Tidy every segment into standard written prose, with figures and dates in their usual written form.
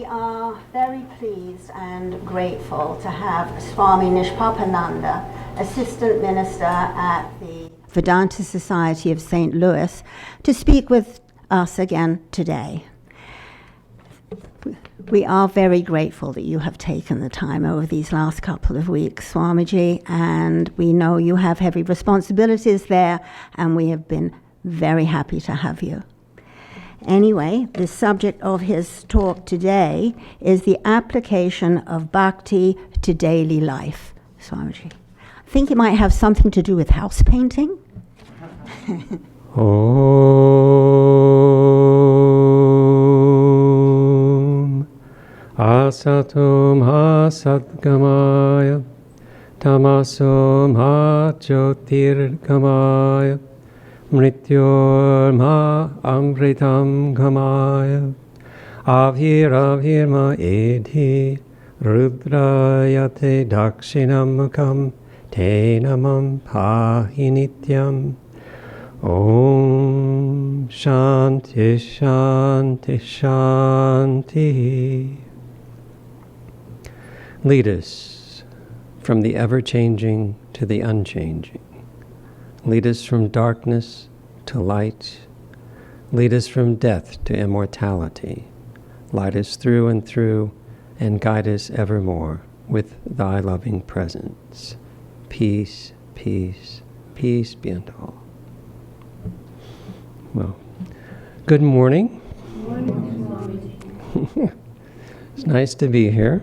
We are very pleased and grateful to have Swami Nishpapananda, Assistant Minister at the Vedanta Society of St. Louis, to speak with us again today. We are very grateful that you have taken the time over these last couple of weeks, Swamiji, and we know you have heavy responsibilities there, and we have been very happy to have you. Anyway, the subject of his talk today is the application of bhakti to daily life. Swamiji, I think it might have something to do with house painting. Om Asatom Asatgamaya Tamasom Jyotirgamaya Mrityorma Amritam Gamaya Avirma Edhi Rudrayate Dakshinamukam Te Namam Pahinityam Om Shanti Shanti Shanti. Lead us from the ever-changing to the unchanging. Lead us from darkness to light. Lead us from death to immortality. Light us through and through, and guide us evermore with thy loving presence. Peace, peace, peace be unto all. Well, good morning. Good morning. It's nice to be here.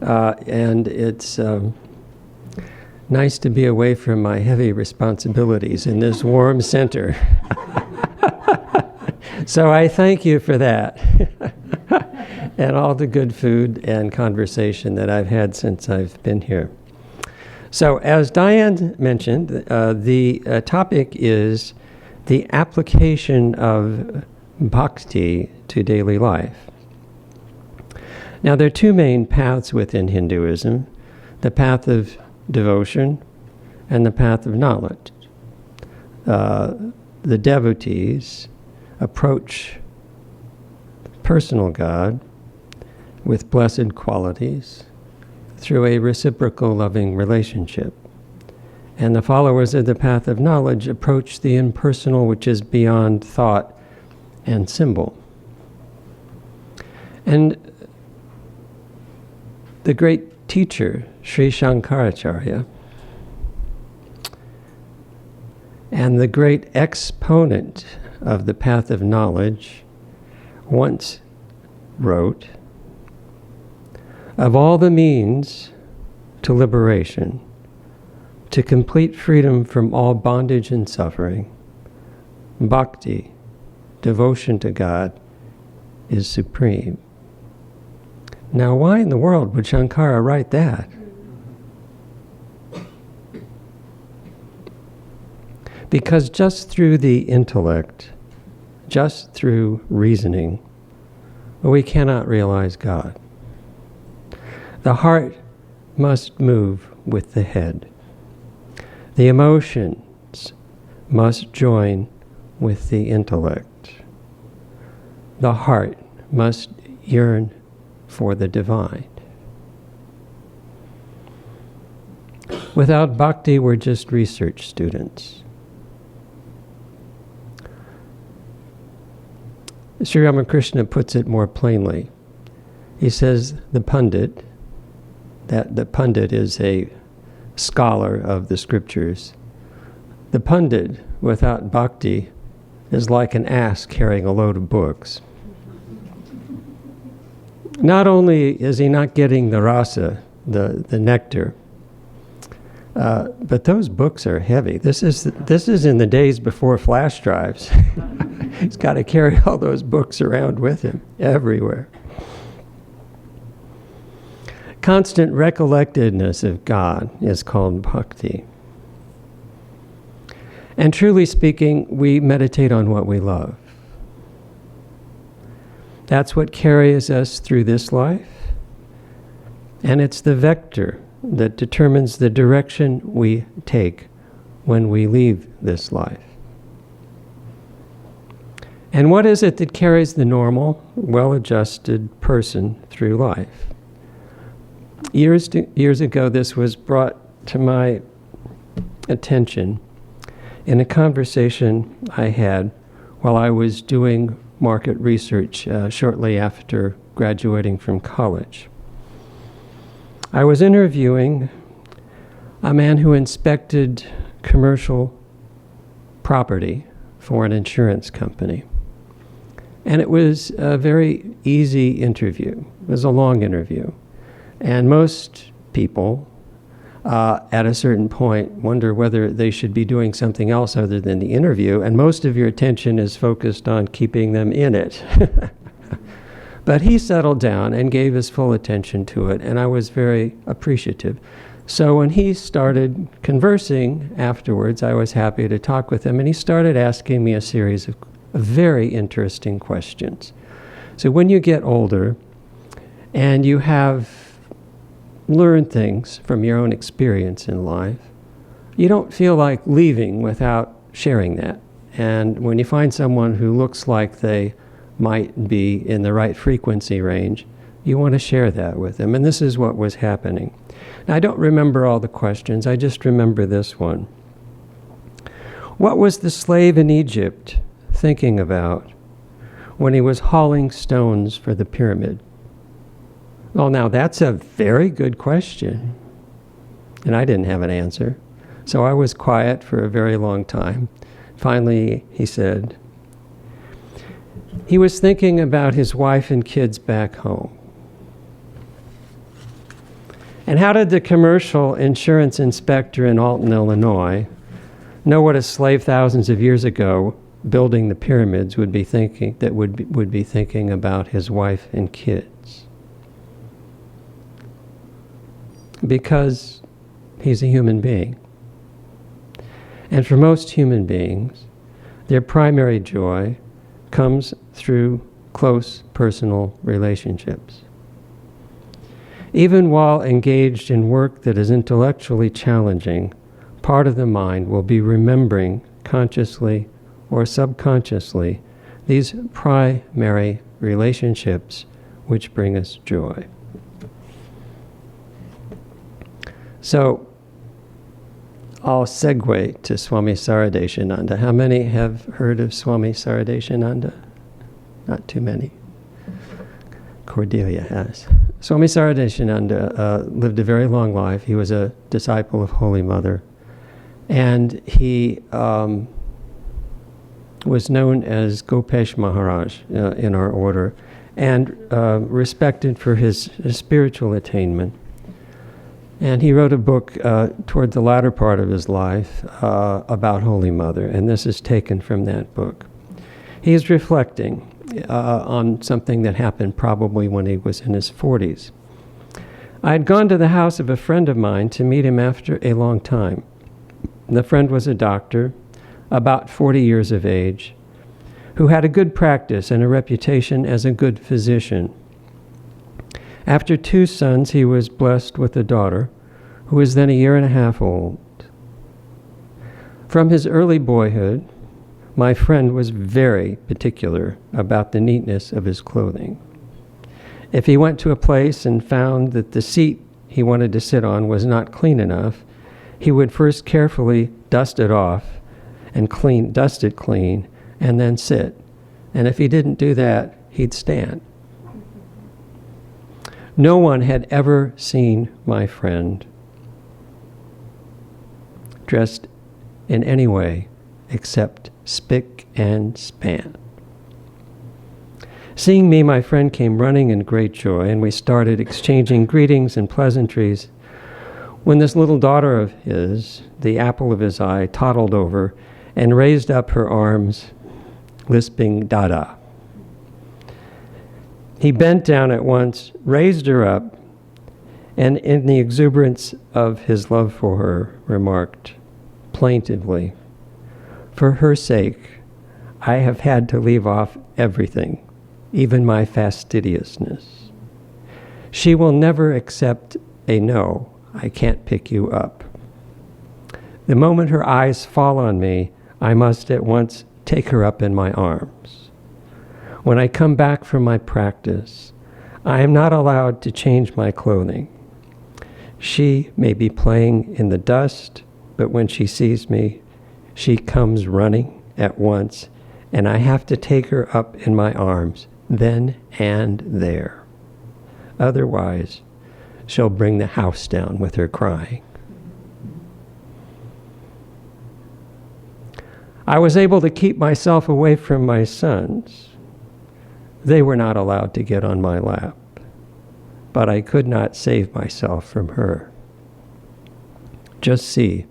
And it's nice to be away from my heavy responsibilities in this warm center. So I thank you for that. And all the good food and conversation that I've had since I've been here. So as Diane mentioned, the topic is the application of bhakti to daily life. Now, there are two main paths within Hinduism, the path of devotion and the path of knowledge. The devotees approach personal God with blessed qualities through a reciprocal loving relationship. And the followers of the path of knowledge approach the impersonal, which is beyond thought and symbol. And the great teacher, Sri Shankaracharya, and the great exponent of the path of knowledge once wrote, "Of all the means to liberation, to complete freedom from all bondage and suffering, bhakti, devotion to God, is supreme." Now, why in the world would Shankara write that? Because just through the intellect, just through reasoning, we cannot realize God. The heart must move with the head. The emotions must join with the intellect. The heart must yearn for the divine. Without bhakti, we're just research students. Sri Ramakrishna puts it more plainly. He says the pundit, that the pundit is a scholar of the scriptures. The pundit without bhakti is like an ass carrying a load of books. Not only is he not getting the rasa, the nectar, but those books are heavy. This is in the days before flash drives. He's got to carry all those books around with him everywhere. Constant recollectedness of God is called bhakti. And truly speaking, we meditate on what we love. That's what carries us through this life, and it's the vector that determines the direction we take when we leave this life. And what is it that carries the normal, well-adjusted person through life? Years ago, this was brought to my attention in a conversation I had while I was doing market research shortly after graduating from college. I was interviewing a man who inspected commercial property for an insurance company. And it was a very easy interview. It was a long interview. And most people, at a certain point, wonder whether they should be doing something else other than the interview, and most of your attention is focused on keeping them in it. But he settled down and gave his full attention to it, and I was very appreciative. So when he started conversing afterwards, I was happy to talk with him, and he started asking me a series of very interesting questions. So when you get older and you have learned things from your own experience in life, you don't feel like leaving without sharing that. And when you find someone who looks like they might be in the right frequency range, you want to share that with them. And this is what was happening. Now, I don't remember all the questions. I just remember this one. What was the slave in Egypt thinking about when he was hauling stones for the pyramid? Well, now that's a very good question. And I didn't have an answer. So I was quiet for a very long time. Finally, he said, he was thinking about his wife and kids back home. And how did the commercial insurance inspector in Alton, Illinois, know what a slave thousands of years ago building the pyramids would be thinking, that would be thinking about his wife and kids? Because he's a human being. And for most human beings, their primary joy comes through close personal relationships. Even while engaged in work that is intellectually challenging, part of the mind will be remembering consciously or subconsciously these primary relationships which bring us joy. So, I'll segue to Swami Sarvadeshananda. How many have heard of Swami Sarvadeshananda? Not too many. Cordelia has. Swami Sarvadeshananda lived a very long life. He was a disciple of Holy Mother. And he was known as Gopesh Maharaj in our order, and respected for his spiritual attainment. And he wrote a book toward the latter part of his life about Holy Mother, and this is taken from that book. He is reflecting on something that happened probably when he was in his 40s. I had gone to the house of a friend of mine to meet him after a long time. The friend was a doctor, about 40 years of age, who had a good practice and a reputation as a good physician. After 2 sons, he was blessed with a daughter, who was then 1.5 years old. From his early boyhood, my friend was very particular about the neatness of his clothing. If he went to a place and found that the seat he wanted to sit on was not clean enough, he would first carefully dust it off and dust it clean, and then sit. And if he didn't do that, he'd stand. No one had ever seen my friend dressed in any way except spick and span. Seeing me, my friend came running in great joy, and we started exchanging greetings and pleasantries when this little daughter of his, the apple of his eye, toddled over and raised up her arms, lisping "Dada." He bent down at once, raised her up, and in the exuberance of his love for her, remarked plaintively, "For her sake, I have had to leave off everything, even my fastidiousness. She will never accept a no, I can't pick you up. The moment her eyes fall on me, I must at once take her up in my arms. When I come back from my practice, I am not allowed to change my clothing. She may be playing in the dust, but when she sees me, she comes running at once, and I have to take her up in my arms, then and there. Otherwise, she'll bring the house down with her crying. I was able to keep myself away from my sons. They were not allowed to get on my lap, but I could not save myself from her. Just see,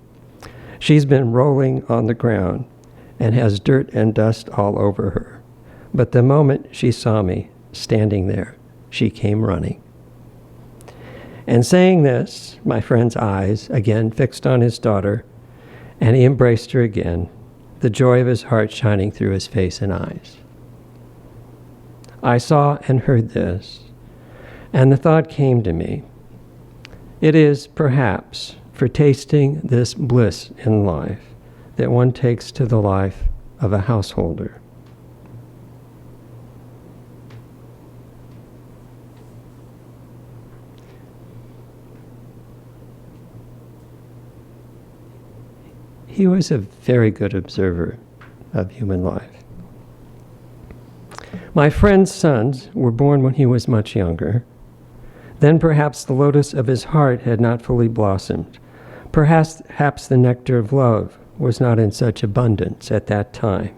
she's been rolling on the ground and has dirt and dust all over her. But the moment she saw me standing there, she came running. And saying this, my friend's eyes again fixed on his daughter, and he embraced her again, the joy of his heart shining through his face and eyes. I saw and heard this, and the thought came to me, it is perhaps for tasting this bliss in life that one takes to the life of a householder. He was a very good observer of human life. My friend's sons were born when he was much younger. Then perhaps the lotus of his heart had not fully blossomed. Perhaps the nectar of love was not in such abundance at that time.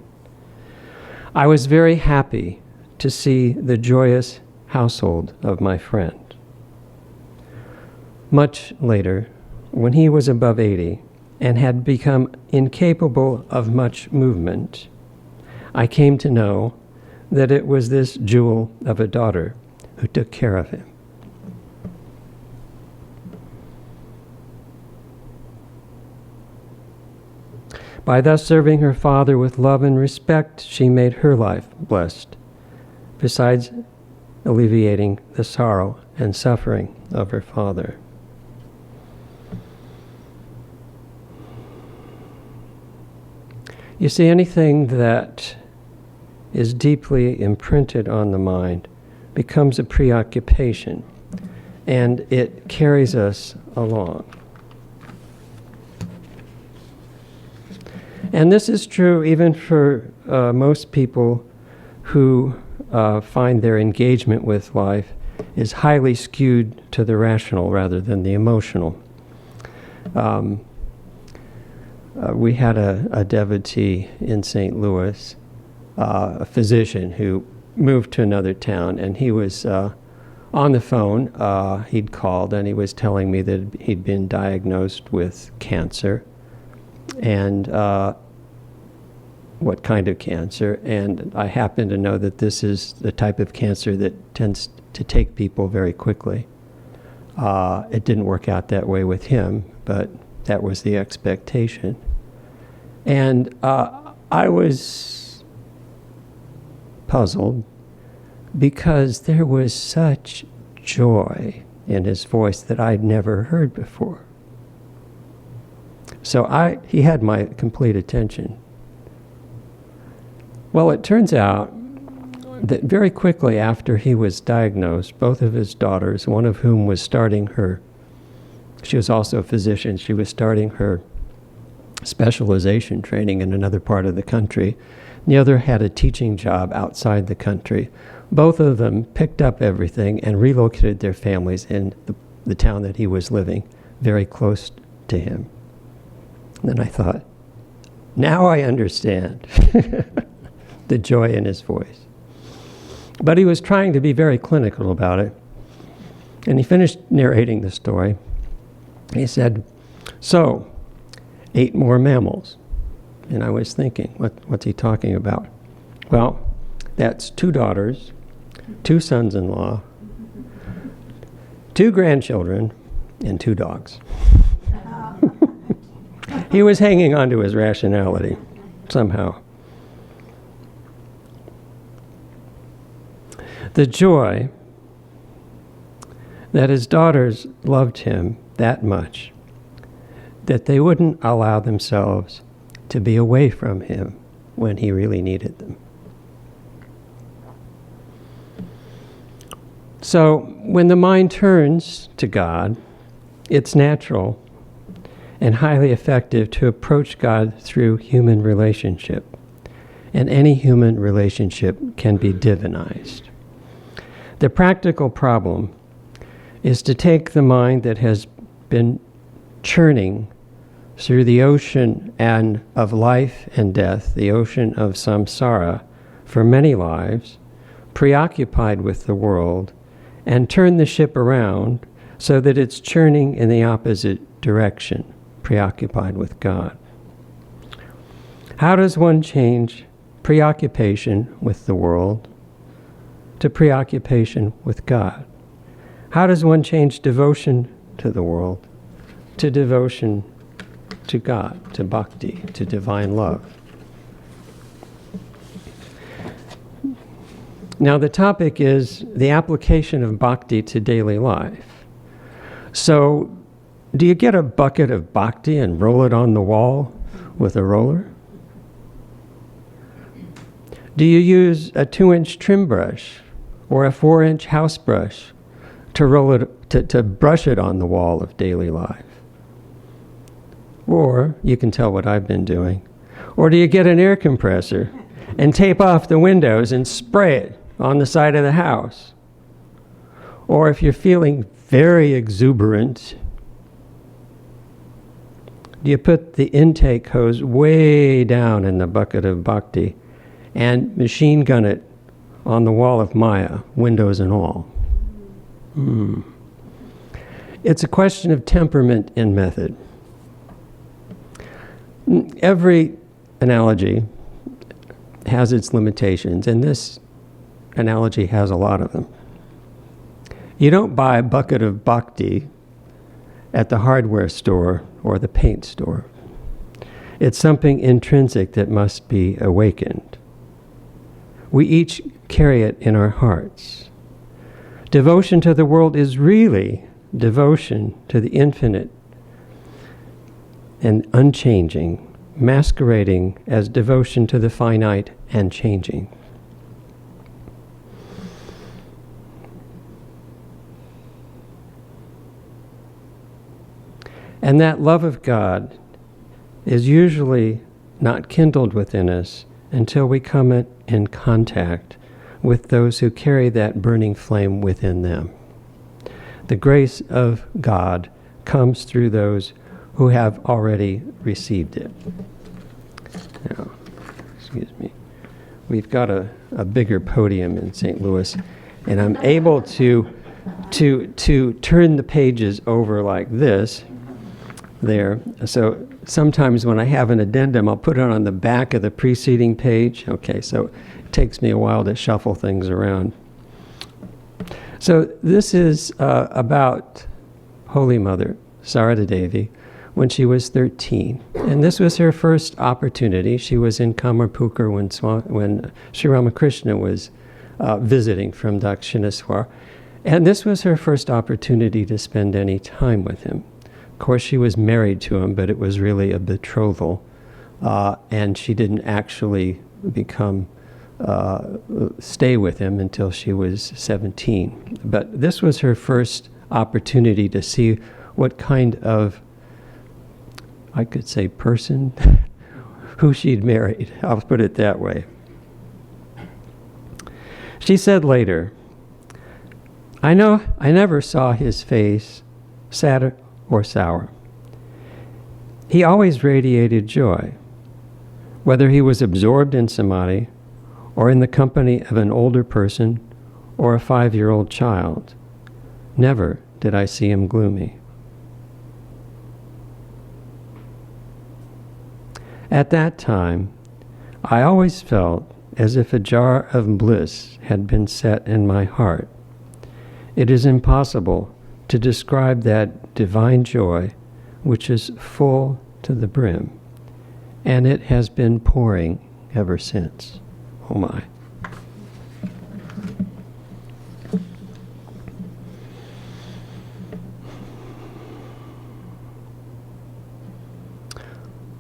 I was very happy to see the joyous household of my friend. Much later, when he was above 80 and had become incapable of much movement, I came to know that it was this jewel of a daughter who took care of him. By thus serving her father with love and respect, she made her life blessed, besides alleviating the sorrow and suffering of her father. You see, anything that is deeply imprinted on the mind becomes a preoccupation, and it carries us along. And this is true even for most people who find their engagement with life is highly skewed to the rational rather than the emotional. We had a devotee in St. Louis, a physician who moved to another town, and he was on the phone. He'd called and he was telling me that he'd been diagnosed with cancer, and what kind of cancer. And I happen to know that this is the type of cancer that tends to take people very quickly. It didn't work out that way with him, but that was the expectation. And I was puzzled because there was such joy in his voice that I'd never heard before. So he had my complete attention. Well, it turns out that very quickly after he was diagnosed, both of his daughters, one of whom was starting she was also a physician, she was starting her specialization training in another part of the country. The other had a teaching job outside the country. Both of them picked up everything and relocated their families in the town that he was living, very close to him. And then I thought, now I understand the joy in his voice. But he was trying to be very clinical about it. And he finished narrating the story. He said, so, 8 more mammals. And I was thinking, what's he talking about? Well, that's 2 daughters, 2 sons-in-law, 2 grandchildren, and 2 dogs. He was hanging on to his rationality somehow. The joy that his daughters loved him that much that they wouldn't allow themselves to be away from him when he really needed them. So when the mind turns to God, it's natural and highly effective to approach God through human relationship. And any human relationship can be divinized. The practical problem is to take the mind that has been churning through the ocean of life and death, the ocean of samsara, for many lives, preoccupied with the world, and turn the ship around so that it's churning in the opposite direction, preoccupied with God. How does one change preoccupation with the world to preoccupation with God? How does one change devotion to the world to devotion to God, to bhakti, to divine love? Now the topic is the application of bhakti to daily life. So, do you get a bucket of bhakti and roll it on the wall with a roller? Do you use a 2-inch trim brush or a 4-inch house brush to roll it, to brush it on the wall of daily life? Or, you can tell what I've been doing. Or do you get an air compressor and tape off the windows and spray it on the side of the house? Or if you're feeling very exuberant, do you put the intake hose way down in the bucket of bhakti and machine gun it on the wall of Maya, windows and all? It's a question of temperament and method. Every analogy has its limitations, and this analogy has a lot of them. You don't buy a bucket of bhakti at the hardware store or the paint store. It's something intrinsic that must be awakened. We each carry it in our hearts. Devotion to the world is really devotion to the infinite and unchanging, masquerading as devotion to the finite and changing. And that love of God is usually not kindled within us until we come in contact with those who carry that burning flame within them. The grace of God comes through those who have already received it. Now, excuse me. We've got a bigger podium in St. Louis, and I'm able to turn the pages over like this there. So sometimes when I have an addendum, I'll put it on the back of the preceding page. Okay, so it takes me a while to shuffle things around. So this is about Holy Mother, Sarada Devi, when she was 13. And this was her first opportunity. She was in Kamarpukur when Sri Ramakrishna was visiting from Dakshineswar. And this was her first opportunity to spend any time with him. Of course, she was married to him, but it was really a betrothal. And she didn't actually stay with him until she was 17. But this was her first opportunity to see what kind of, I could say, person who she'd married. I'll put it that way. She said later, I never saw his face sad or sour. He always radiated joy, whether he was absorbed in samadhi or in the company of an older person or a 5-year-old child. Never did I see him gloomy. At that time, I always felt as if a jar of bliss had been set in my heart. It is impossible to describe that divine joy which is full to the brim, and it has been pouring ever since. Oh my.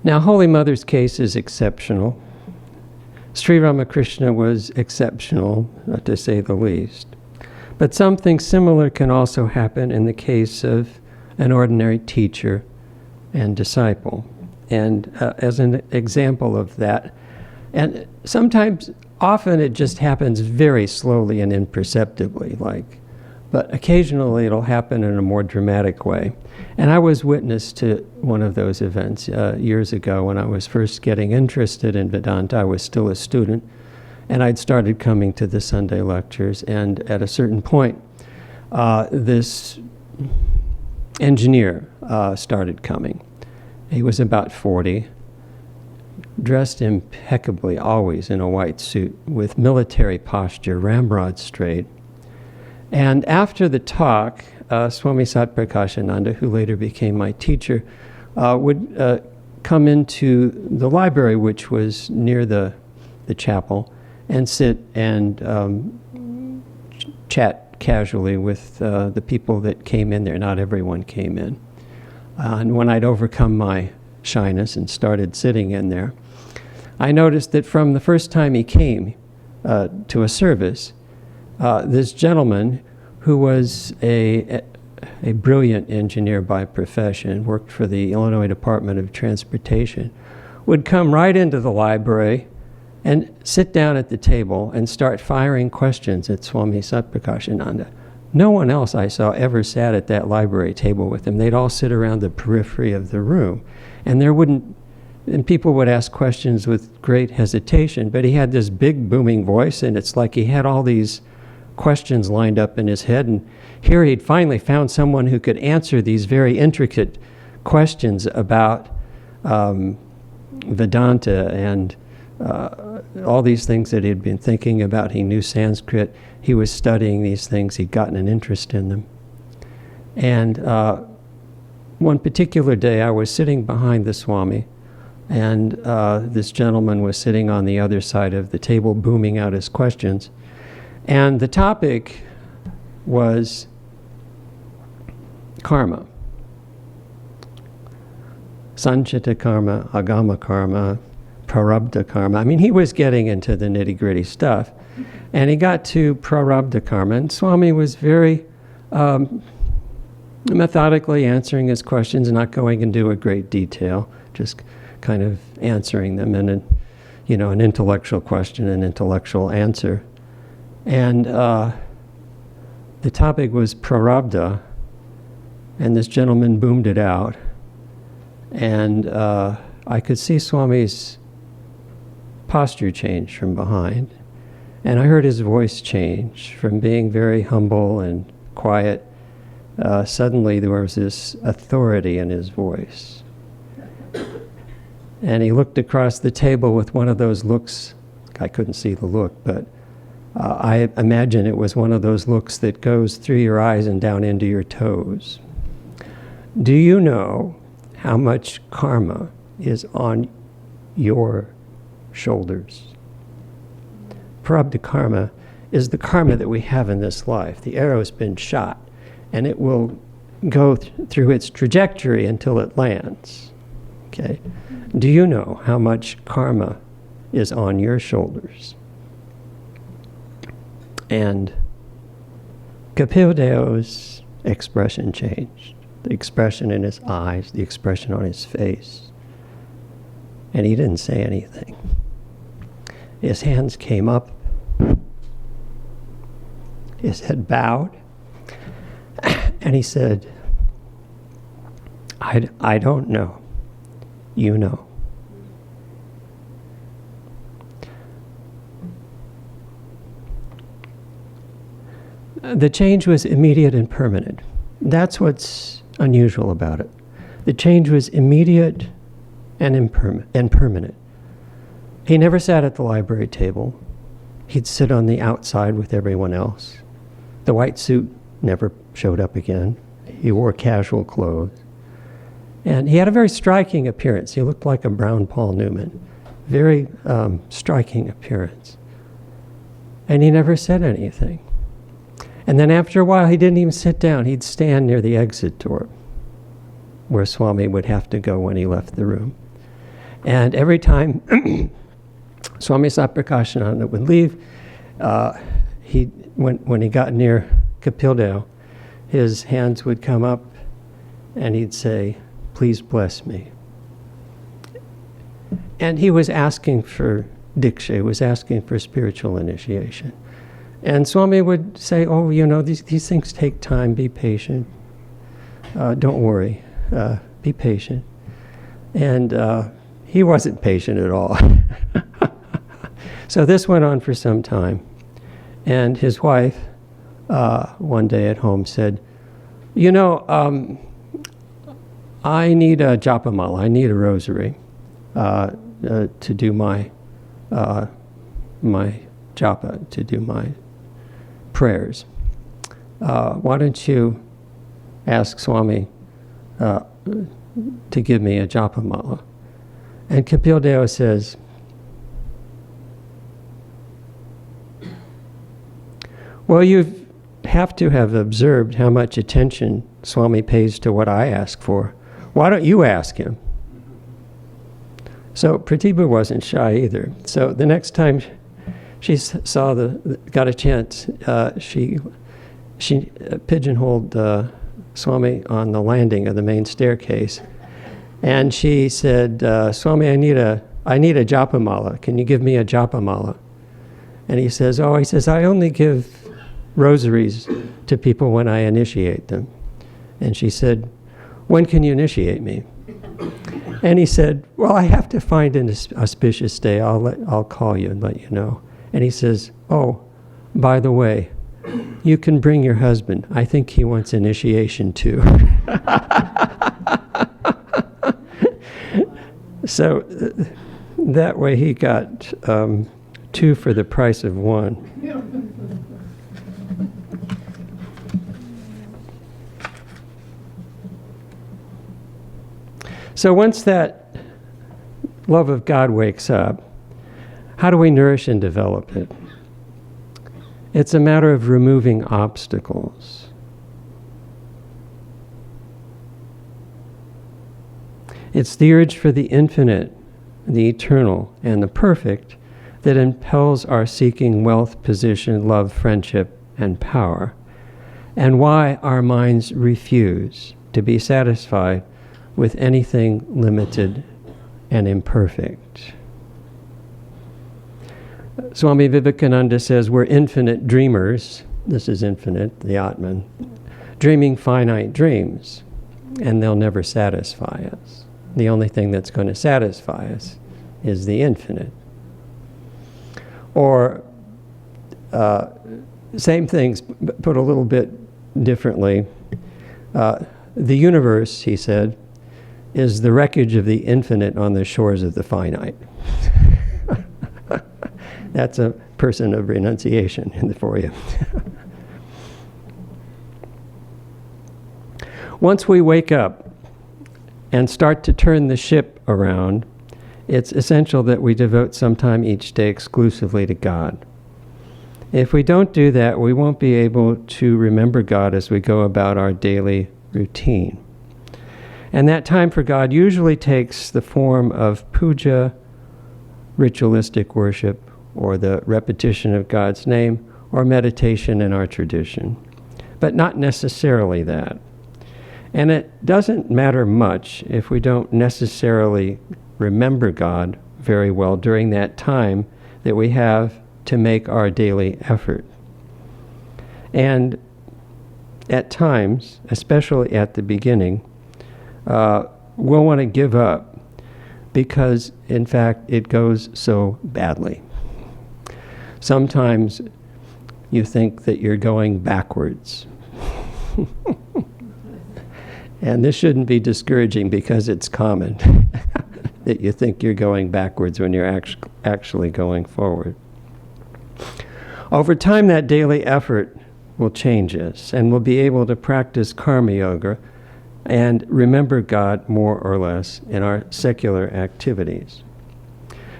Now, Holy Mother's case is exceptional. Sri Ramakrishna was exceptional, to say the least. But something similar can also happen in the case of an ordinary teacher and disciple. And as an example of that, and sometimes, often it just happens very slowly and imperceptibly, but occasionally it'll happen in a more dramatic way. And I was witness to one of those events years ago when I was first getting interested in Vedanta. I was still a student, and I'd started coming to the Sunday lectures, and at a certain point, this engineer started coming. He was about 40, dressed impeccably, always in a white suit, with military posture, ramrod straight. And after the talk, Swami Sarvapriyananda, who later became my teacher, would come into the library, which was near the chapel, and sit and chat casually with the people that came in there. Not everyone came in. And when I'd overcome my shyness and started sitting in there, I noticed that from the first time he came to a service, this gentleman, who was a brilliant engineer by profession, worked for the Illinois Department of Transportation, would come right into the library and sit down at the table and start firing questions at Swami Sarvapriyananda. No one else I saw ever sat at that library table with him. They'd all sit around the periphery of the room, and people would ask questions with great hesitation, but he had this big booming voice, and it's like he had all these questions lined up in his head, and here he'd finally found someone who could answer these very intricate questions about Vedanta and all these things that he'd been thinking about. He knew Sanskrit. He was studying these things. He'd gotten an interest in them. And one particular day, I was sitting behind the Swami, and this gentleman was sitting on the other side of the table, booming out his questions. And the topic was karma. Sanchita karma, agama karma, prarabdha karma. I mean, he was getting into the nitty-gritty stuff. And he got to prarabdha karma, and Swami was very methodically answering his questions, not going into a great detail, just kind of answering them in an intellectual question, an intellectual answer. And the topic was prarabdha, and this gentleman boomed it out. And I could see Swami's posture change from behind. And I heard his voice change from being very humble and quiet. Suddenly there was this authority in his voice. And he looked across the table with one of those looks. I couldn't see the look, but I imagine it was one of those looks that goes through your eyes and down into your toes. Do you know how much karma is on your shoulders? Prarabdha karma is the karma that we have in this life. The arrow's been shot, and it will go through its trajectory until it lands. Okay? Do you know how much karma is on your shoulders? And Kapildeo's expression changed. The expression in his eyes, the expression on his face. And he didn't say anything. His hands came up. His head bowed. And he said, I don't know. You know. The change was immediate and permanent. That's what's unusual about it. The change was immediate and permanent. He never sat at the library table. He'd sit on the outside with everyone else. The white suit never showed up again. He wore casual clothes. And he had a very striking appearance. He looked like a brown Paul Newman. Very striking appearance. And he never said anything. And then after a while, he didn't even sit down. He'd stand near the exit door, where Swami would have to go when he left the room. And every time Swami Sarvapriyananda would leave, when he got near Kapildeo, his hands would come up and he'd say, "Please bless me." And he was asking for diksha, he was asking for spiritual initiation. And Swami would say, "Oh, these things take time, be patient. Don't worry, be patient." And he wasn't patient at all. So this went on for some time. And his wife, one day at home, said, I need a japamala, I need a rosary to do my japa, to do my prayers. Why don't you ask Swami to give me a japamala? And Kapildeo says, "Well, you have to have observed how much attention Swami pays to what I ask for. Why don't you ask him?" So Pratibha wasn't shy either. So the next time she got a chance, she pigeonholed Swami on the landing of the main staircase, and she said, "Swami, I need a japamala. Can you give me a japamala?" And he says, "I only give rosaries to people when I initiate them." And she said, "When can you initiate me?" And he said, "Well, I have to find an auspicious day. I'll call you and let you know." And he says, "Oh, by the way, you can bring your husband. I think he wants initiation too." So that way he got 2 for the price of 1. So once that love of God wakes up, how do we nourish and develop it? It's a matter of removing obstacles. It's the urge for the infinite, the eternal, and the perfect that impels our seeking wealth, position, love, friendship, and power, and why our minds refuse to be satisfied with anything limited and imperfect. Swami Vivekananda says we're infinite dreamers. This is infinite, the Atman, dreaming finite dreams, and they'll never satisfy us. The only thing that's going to satisfy us is the infinite. Or same things, put a little bit differently. The universe, he said, is the wreckage of the infinite on the shores of the finite. That's a person of renunciation for you. Once we wake up and start to turn the ship around, it's essential that we devote some time each day exclusively to God. If we don't do that, we won't be able to remember God as we go about our daily routine. And that time for God usually takes the form of puja, ritualistic worship, or the repetition of God's name, or meditation in our tradition. But not necessarily that. And it doesn't matter much if we don't necessarily remember God very well during that time that we have to make our daily effort. And at times, especially at the beginning, we'll want to give up because, in fact, it goes so badly. Sometimes you think that you're going backwards. And this shouldn't be discouraging because it's common that you think you're going backwards when you're actually going forward. Over time, that daily effort will change us, and we'll be able to practice karma yoga and remember God more or less in our secular activities.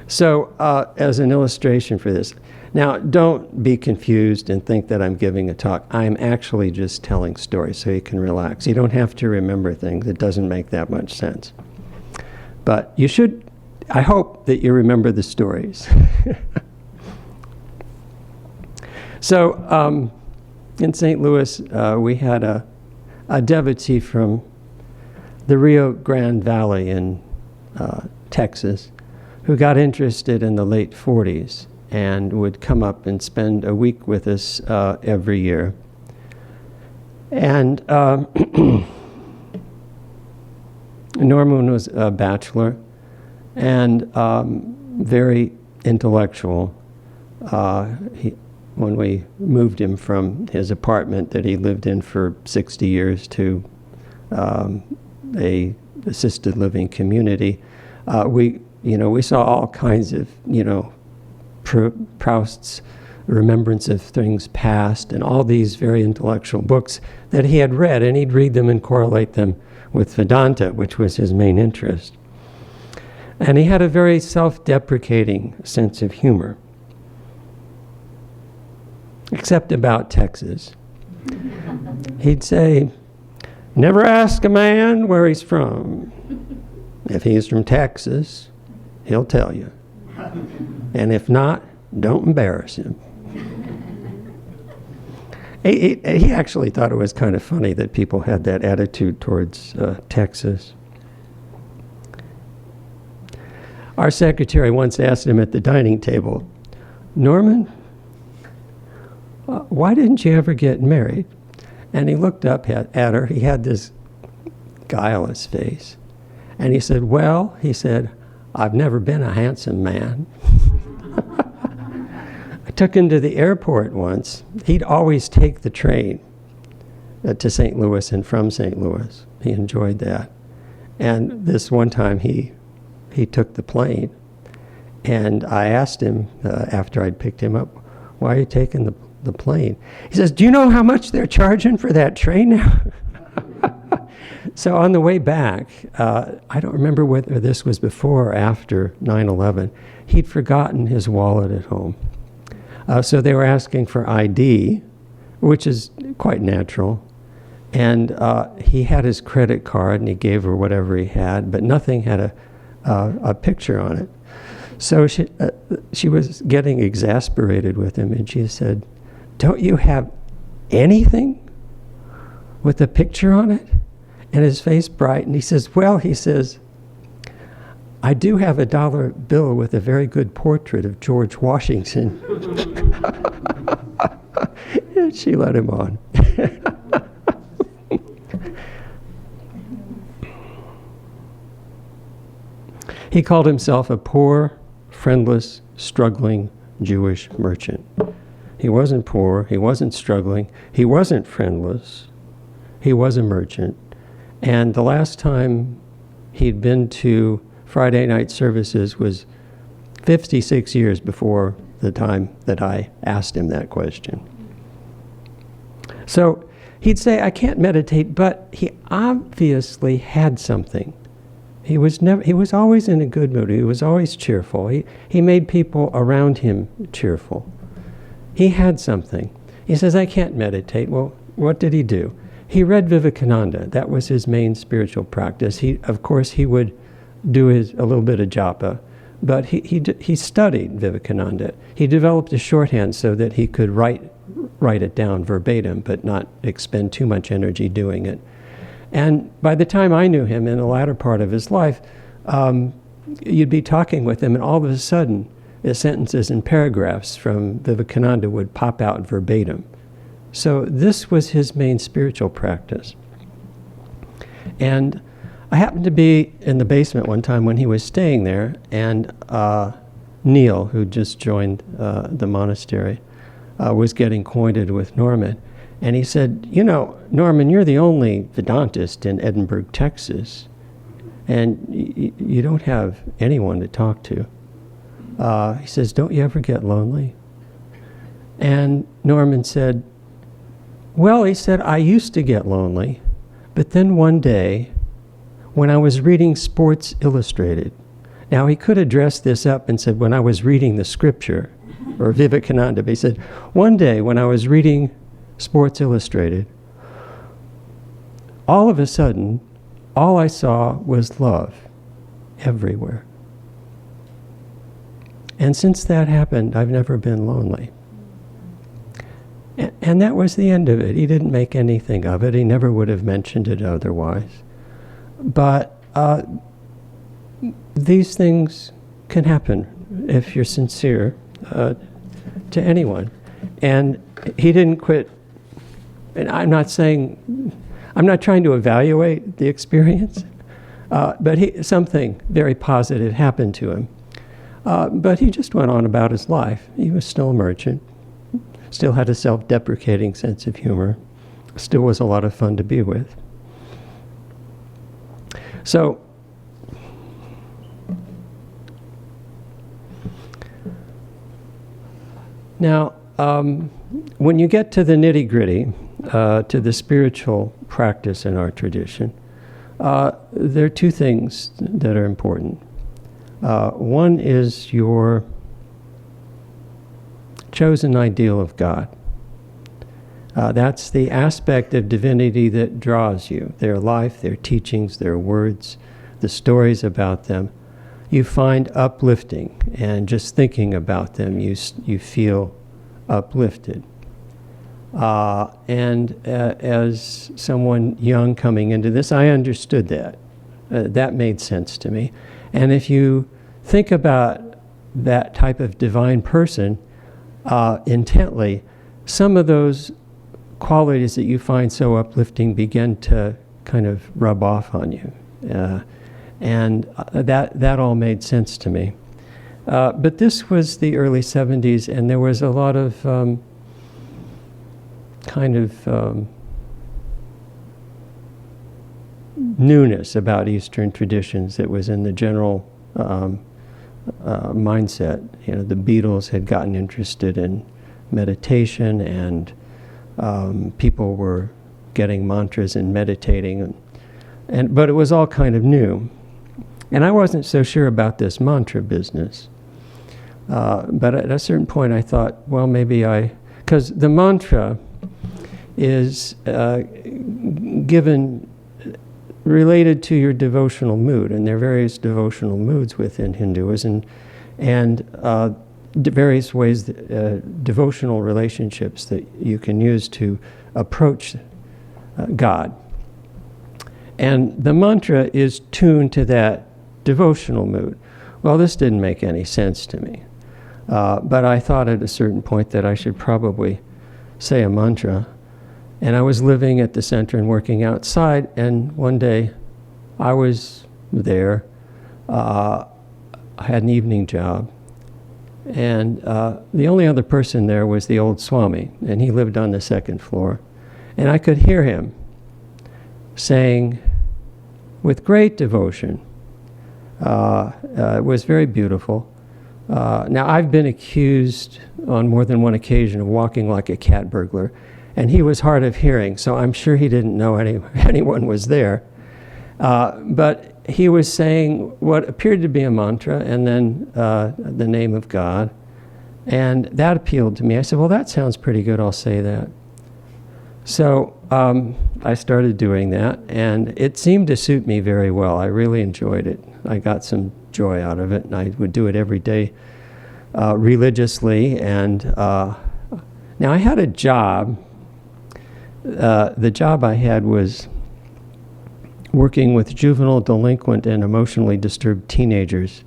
So, as an illustration for this, now don't be confused and think that I'm giving a talk. I'm actually just telling stories so you can relax. You don't have to remember things. It doesn't make that much sense. But you should, I hope that you remember the stories. So, in St. Louis, we had a devotee from the Rio Grande Valley in Texas who got interested in the late 40s and would come up and spend a week with us every year. And Norman was a bachelor and very intellectual. When we moved him from his apartment that he lived in for 60 years to a assisted living community, we saw all kinds of, Proust's Remembrance of Things Past and all these very intellectual books that he had read, and he'd read them and correlate them with Vedanta, which was his main interest. And he had a very self-deprecating sense of humor, except about Texas. He'd say, "Never ask a man where he's from. If he's from Texas, he'll tell you. And if not, don't embarrass him." He actually thought it was kind of funny that people had that attitude towards Texas. Our secretary once asked him at the dining table, "Norman, why didn't you ever get married?" And he looked up at her. He had this guileless face. And he said, "Well," he said, "I've never been a handsome man." I took him to the airport once. He'd always take the train to St. Louis and from St. Louis. He enjoyed that. And this one time he took the plane. And I asked him, after I'd picked him up, "Why are you taking the plane?" He says, "Do you know how much they're charging for that train now?" So on the way back, I don't remember whether this was before or after 9/11, he'd forgotten his wallet at home. So they were asking for ID, which is quite natural. And he had his credit card, and he gave her whatever he had, but nothing had a picture on it. So she was getting exasperated with him, and she said, "Don't you have anything with a picture on it?" And his face brightened. He says, "Well," he says, "I do have a dollar bill with a very good portrait of George Washington." And she let him on. He called himself a poor, friendless, struggling Jewish merchant. He wasn't poor, he wasn't struggling, he wasn't friendless, he was a merchant. And the last time he'd been to Friday night services was 56 years before the time that I asked him that question. So he'd say, "I can't meditate," but he obviously had something. He was always in a good mood. He was always cheerful. He made people around him cheerful. He had something. He says, "I can't meditate." Well, what did he do? He read Vivekananda. That was his main spiritual practice. Of course, he would do a little bit of japa, but he studied Vivekananda. He developed a shorthand so that he could write it down verbatim, but not expend too much energy doing it. And by the time I knew him in the latter part of his life, you'd be talking with him, and all of a sudden, the sentences and paragraphs from Vivekananda would pop out verbatim. So this was his main spiritual practice. And I happened to be in the basement one time when he was staying there, and Neil, who just joined the monastery, was getting acquainted with Norman. And he said, "You know, Norman, you're the only Vedantist in Edinburgh, Texas, and you don't have anyone to talk to." He says, "Don't you ever get lonely?" And Norman said, "Well," he said, "I used to get lonely, but then one day when I was reading Sports Illustrated." Now he could have dressed this up and said, "When I was reading the scripture," or Vivekananda, but he said, "One day when I was reading Sports Illustrated, all of a sudden, all I saw was love everywhere. And since that happened, I've never been lonely." And that was the end of it. He didn't make anything of it. He never would have mentioned it otherwise. But these things can happen if you're sincere to anyone. And he didn't quit. And I'm not trying to evaluate the experience, but something very positive happened to him. But he just went on about his life. He was still a merchant, still had a self-deprecating sense of humor, still was a lot of fun to be with. So, now, when you get to the nitty-gritty, to the spiritual practice in our tradition, there are two things that are important. One is your chosen ideal of God. That's the aspect of divinity that draws you. Their life, their teachings, their words, the stories about them, you find uplifting, and just thinking about them, you feel uplifted. And as someone young coming into this, I understood that. That made sense to me. And if you think about that type of divine person intently, some of those qualities that you find so uplifting begin to kind of rub off on you. And that all made sense to me. But this was the early 70s, and there was a lot of newness about Eastern traditions that was in the general mindset. You know, the Beatles had gotten interested in meditation, and people were getting mantras and meditating, but it was all kind of new. And I wasn't so sure about this mantra business. But at a certain point I thought, well, maybe because the mantra is related to your devotional mood, and there are various devotional moods within Hinduism, and various ways, devotional relationships that you can use to approach God. And the mantra is tuned to that devotional mood. Well, this didn't make any sense to me. But I thought at a certain point that I should probably say a mantra. And I was living at the center and working outside, and one day I was there. I had an evening job. And the only other person there was the old Swami, and he lived on the second floor. And I could hear him saying with great devotion, it was very beautiful. Now, I've been accused on more than one occasion of walking like a cat burglar, and he was hard of hearing, so I'm sure he didn't know anyone was there. But he was saying what appeared to be a mantra, and then the name of God, and that appealed to me. I said, well, that sounds pretty good, I'll say that. So I started doing that, and it seemed to suit me very well. I really enjoyed it. I got some joy out of it, and I would do it every day religiously. And now I had a job. The job I had was working with juvenile, delinquent, and emotionally disturbed teenagers,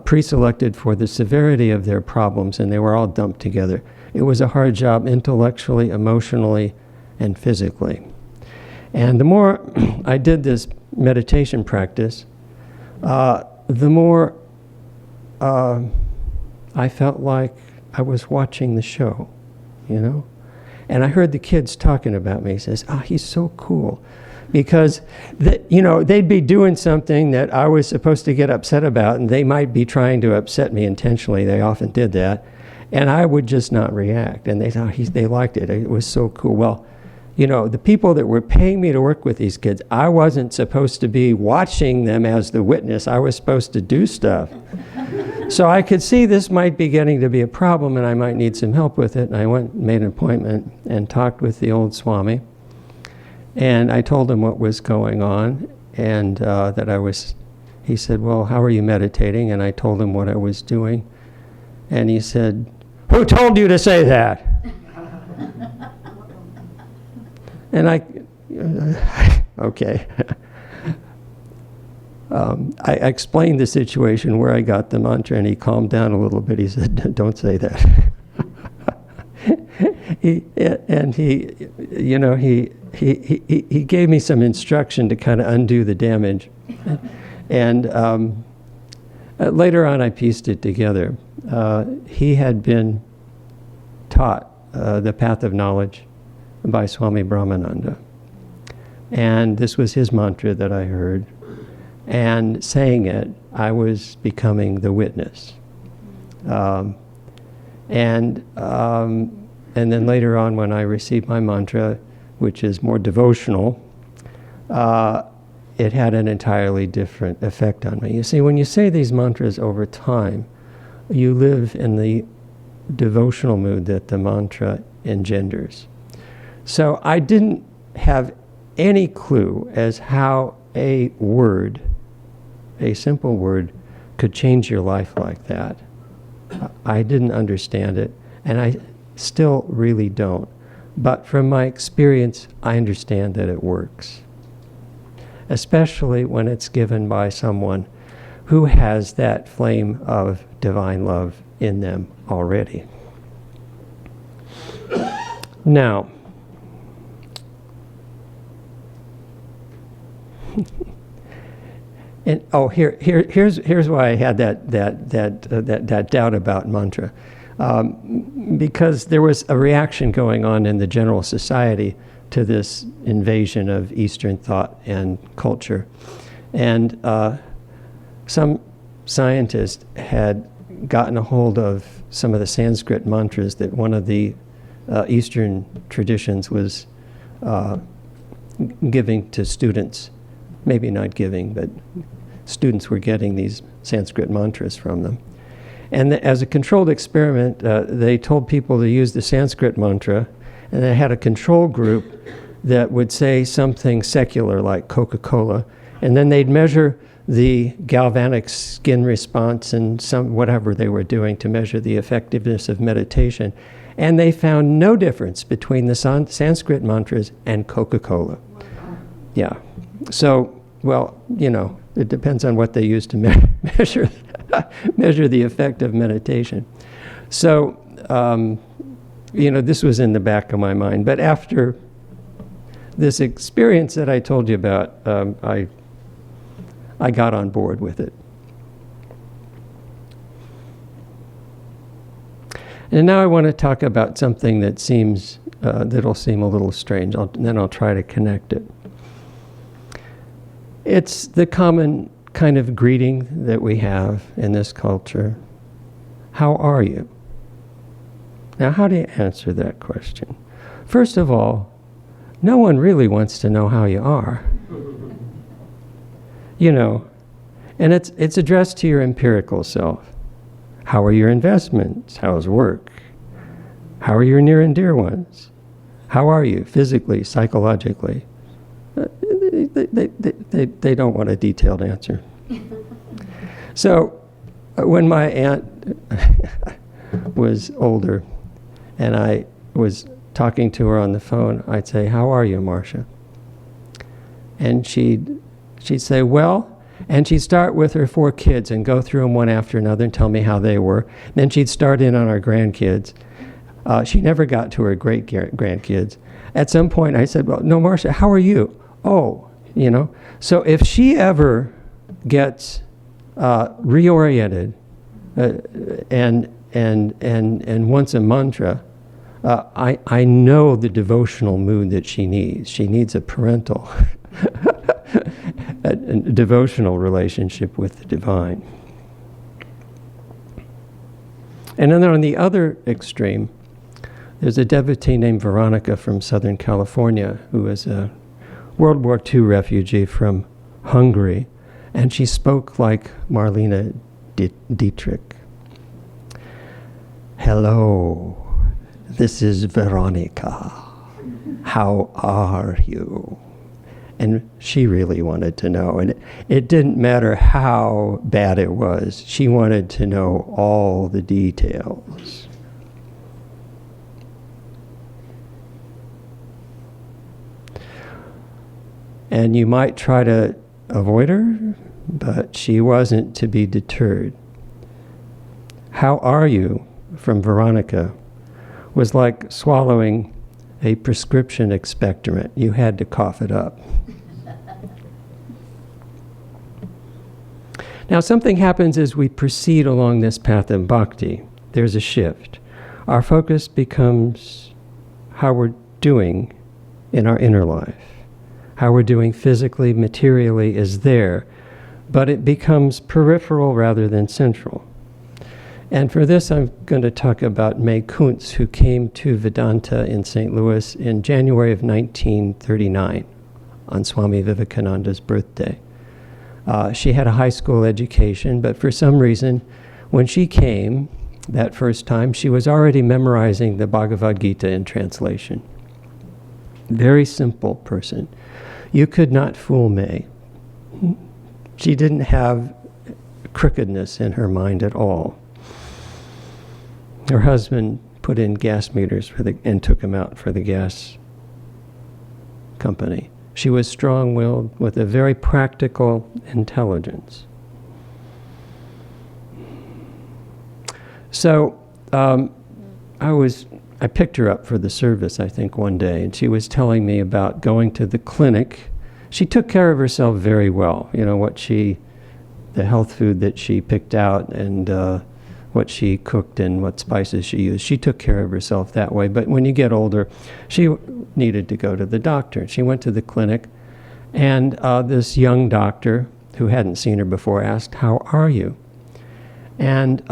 pre-selected for the severity of their problems, and they were all dumped together. It was a hard job intellectually, emotionally, and physically. And the more I did this meditation practice, the more I felt like I was watching the show, you know? And I heard the kids talking about me. He says, he's so cool. Because, they'd be doing something that I was supposed to get upset about, and they might be trying to upset me intentionally. They often did that. And I would just not react. And they thought they liked it. It was so cool. Well, the people that were paying me to work with these kids, I wasn't supposed to be watching them as the witness. I was supposed to do stuff. So I could see this might be getting to be a problem, and I might need some help with it. And I went and made an appointment and talked with the old Swami. And I told him what was going on, and he said, well, how are you meditating? And I told him what I was doing. And he said, who told you to say that? And okay. I explained the situation where I got the mantra, and he calmed down a little bit. He said, "Don't say that." He gave me some instruction to kind of undo the damage, and later on I pieced it together. He had been taught the path of knowledge by Swami Brahmananda, and this was his mantra that I heard. And saying it, I was becoming the witness. And then later on, when I received my mantra, which is more devotional, it had an entirely different effect on me. You see, when you say these mantras over time, you live in the devotional mood that the mantra engenders. So I didn't have any clue as how a word, a simple word, could change your life like that. I didn't understand it, and I still really don't. But from my experience, I understand that it works, especially when it's given by someone who has that flame of divine love in them already. Now, and here's why I had that doubt about mantra, because there was a reaction going on in the general society to this invasion of Eastern thought and culture, and some scientists had gotten a hold of some of the Sanskrit mantras that one of the Eastern traditions was giving to students. Maybe not giving, but students were getting these Sanskrit mantras from them. And as a controlled experiment, they told people to use the Sanskrit mantra, and they had a control group that would say something secular like Coca-Cola, and then they'd measure the galvanic skin response and whatever they were doing to measure the effectiveness of meditation. And they found no difference between the Sanskrit mantras and Coca-Cola. Yeah. So, well, it depends on what they use to measure the effect of meditation. So, this was in the back of my mind. But after this experience that I told you about, I got on board with it. And now I want to talk about something that that'll seem a little strange. Then I'll try to connect it. It's the common kind of greeting that we have in this culture. How are you? Now, how do you answer that question? First of all, no one really wants to know how you are. And it's addressed to your empirical self. How are your investments? How's work? How are your near and dear ones? How are you physically, psychologically? They don't want a detailed answer. So when my aunt was older and I was talking to her on the phone, I'd say, "How are you, Marcia?" And she'd say, "Well," and she'd start with her 4 kids and go through them one after another and tell me how they were. Then she'd start in on our grandkids. She never got to her great-grandkids. At some point I said, "Well, no, Marcia, how are you?" "Oh," So if she ever gets reoriented and wants a mantra, I know the devotional mood that she needs. She needs a parental, a devotional relationship with the divine. And then on the other extreme, there's a devotee named Veronica from Southern California who is a World War II refugee from Hungary, and she spoke like Marlene Dietrich. "Hello, this is Veronica. How are you?" And she really wanted to know, and it didn't matter how bad it was. She wanted to know all the details. And you might try to avoid her, but she wasn't to be deterred. How are you? From Veronica was like swallowing a prescription expectorant. You had to cough it up. Now, something happens as we proceed along this path of bhakti. There's a shift. Our focus becomes how we're doing in our inner life. How we're doing physically, materially is there, but it becomes peripheral rather than central. And for this, I'm going to talk about May Kuntz, who came to Vedanta in St. Louis in January of 1939 on Swami Vivekananda's birthday. She had a high school education, but for some reason, when she came that first time, she was already memorizing the Bhagavad Gita in translation. Very simple person. You could not fool May. She didn't have crookedness in her mind at all. Her husband put in gas meters and took him out for the gas company. She was strong-willed with a very practical intelligence. So I picked her up for the service, I think, one day, and she was telling me about going to the clinic. She took care of herself very well. You know, the health food that she picked out and what she cooked and what spices she used. She took care of herself that way. But when you get older, she needed to go to the doctor. She went to the clinic, and this young doctor, who hadn't seen her before, asked, "How are you?" And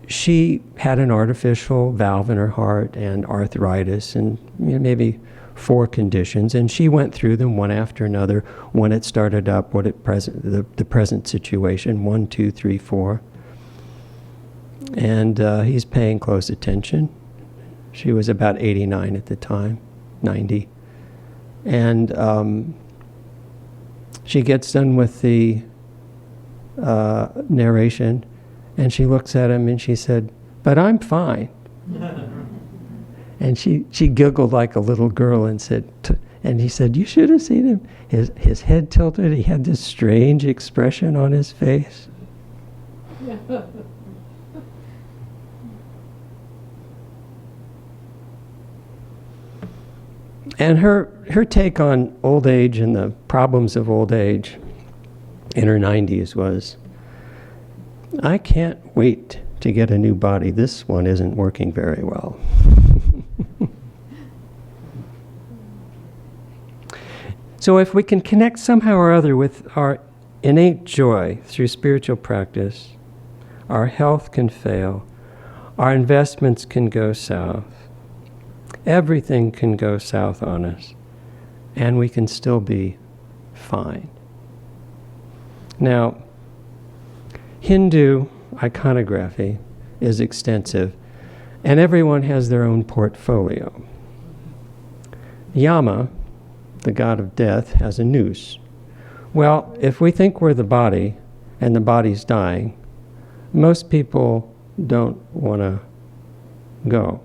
she had an artificial valve in her heart and arthritis and maybe 4 conditions, and she went through them one after another, when it started up, the present situation, 1, 2, 3, 4. And he's paying close attention. She was about 89 at the time, 90. And she gets done with the narration, and she looks at him and she said, "But I'm fine." And she giggled like a little girl and said, and he said, "You should have seen him. His head tilted. He had this strange expression on his face." And her take on old age and the problems of old age in her 90s was, "I can't wait to get a new body. This one isn't working very well." So if we can connect somehow or other with our innate joy through spiritual practice, our health can fail, our investments can go south, everything can go south on us, and we can still be fine. Now, Hindu iconography is extensive, and everyone has their own portfolio. Yama, the god of death, has a noose. Well, if we think we're the body and the body's dying, most people don't want to go.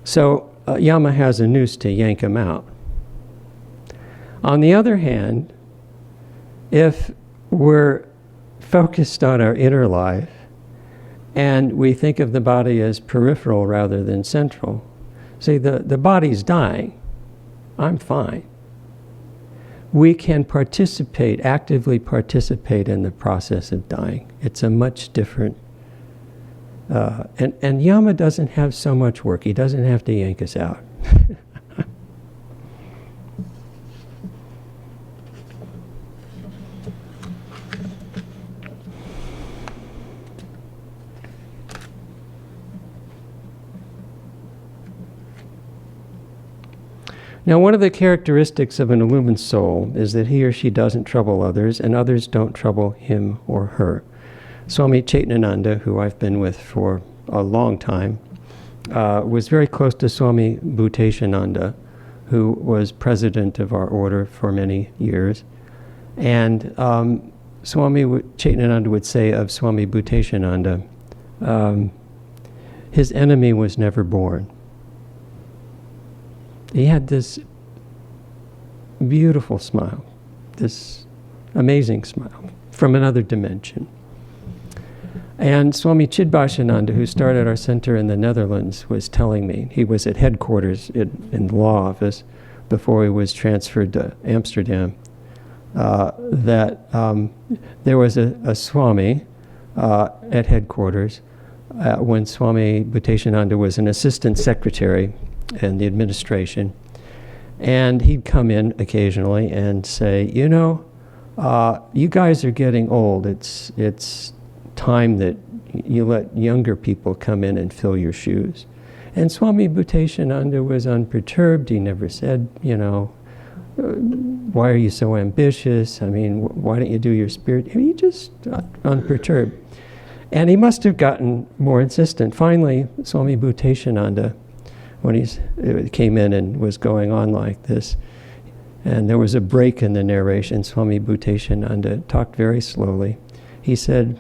So Yama has a noose to yank him out. On the other hand, if we're focused on our inner life and we think of the body as peripheral rather than central, see, the body's dying. I'm fine. We can actively participate in the process of dying. It's a much different, and Yama doesn't have so much work. He doesn't have to yank us out. Now, one of the characteristics of an illumined soul is that he or she doesn't trouble others, and others don't trouble him or her. Swami Chaitananda, who I've been with for a long time, was very close to Swami Bhuteshananda, who was president of our order for many years. And Swami Chaitananda would say of Swami Bhuteshananda, his enemy was never born. He had this beautiful smile, this amazing smile from another dimension. And Swami Nishpapananda, who started our center in the Netherlands, was telling me, he was at headquarters in the law office before he was transferred to Amsterdam, that there was a Swami at headquarters when Swami Bhuteshananda was an assistant secretary in the administration. And he'd come in occasionally and say, you know, you guys are getting old. It's time that you let younger people come in and fill your shoes. And Swami Bhuteshananda was unperturbed. He never said, you know, why are you so ambitious? I mean, why don't you do your spirit? He just unperturbed. And he must have gotten more insistent. Finally, Swami Bhuteshananda, when he came in and was going on like this, and there was a break in the narration, Swami Bhuteshananda talked very slowly. He said,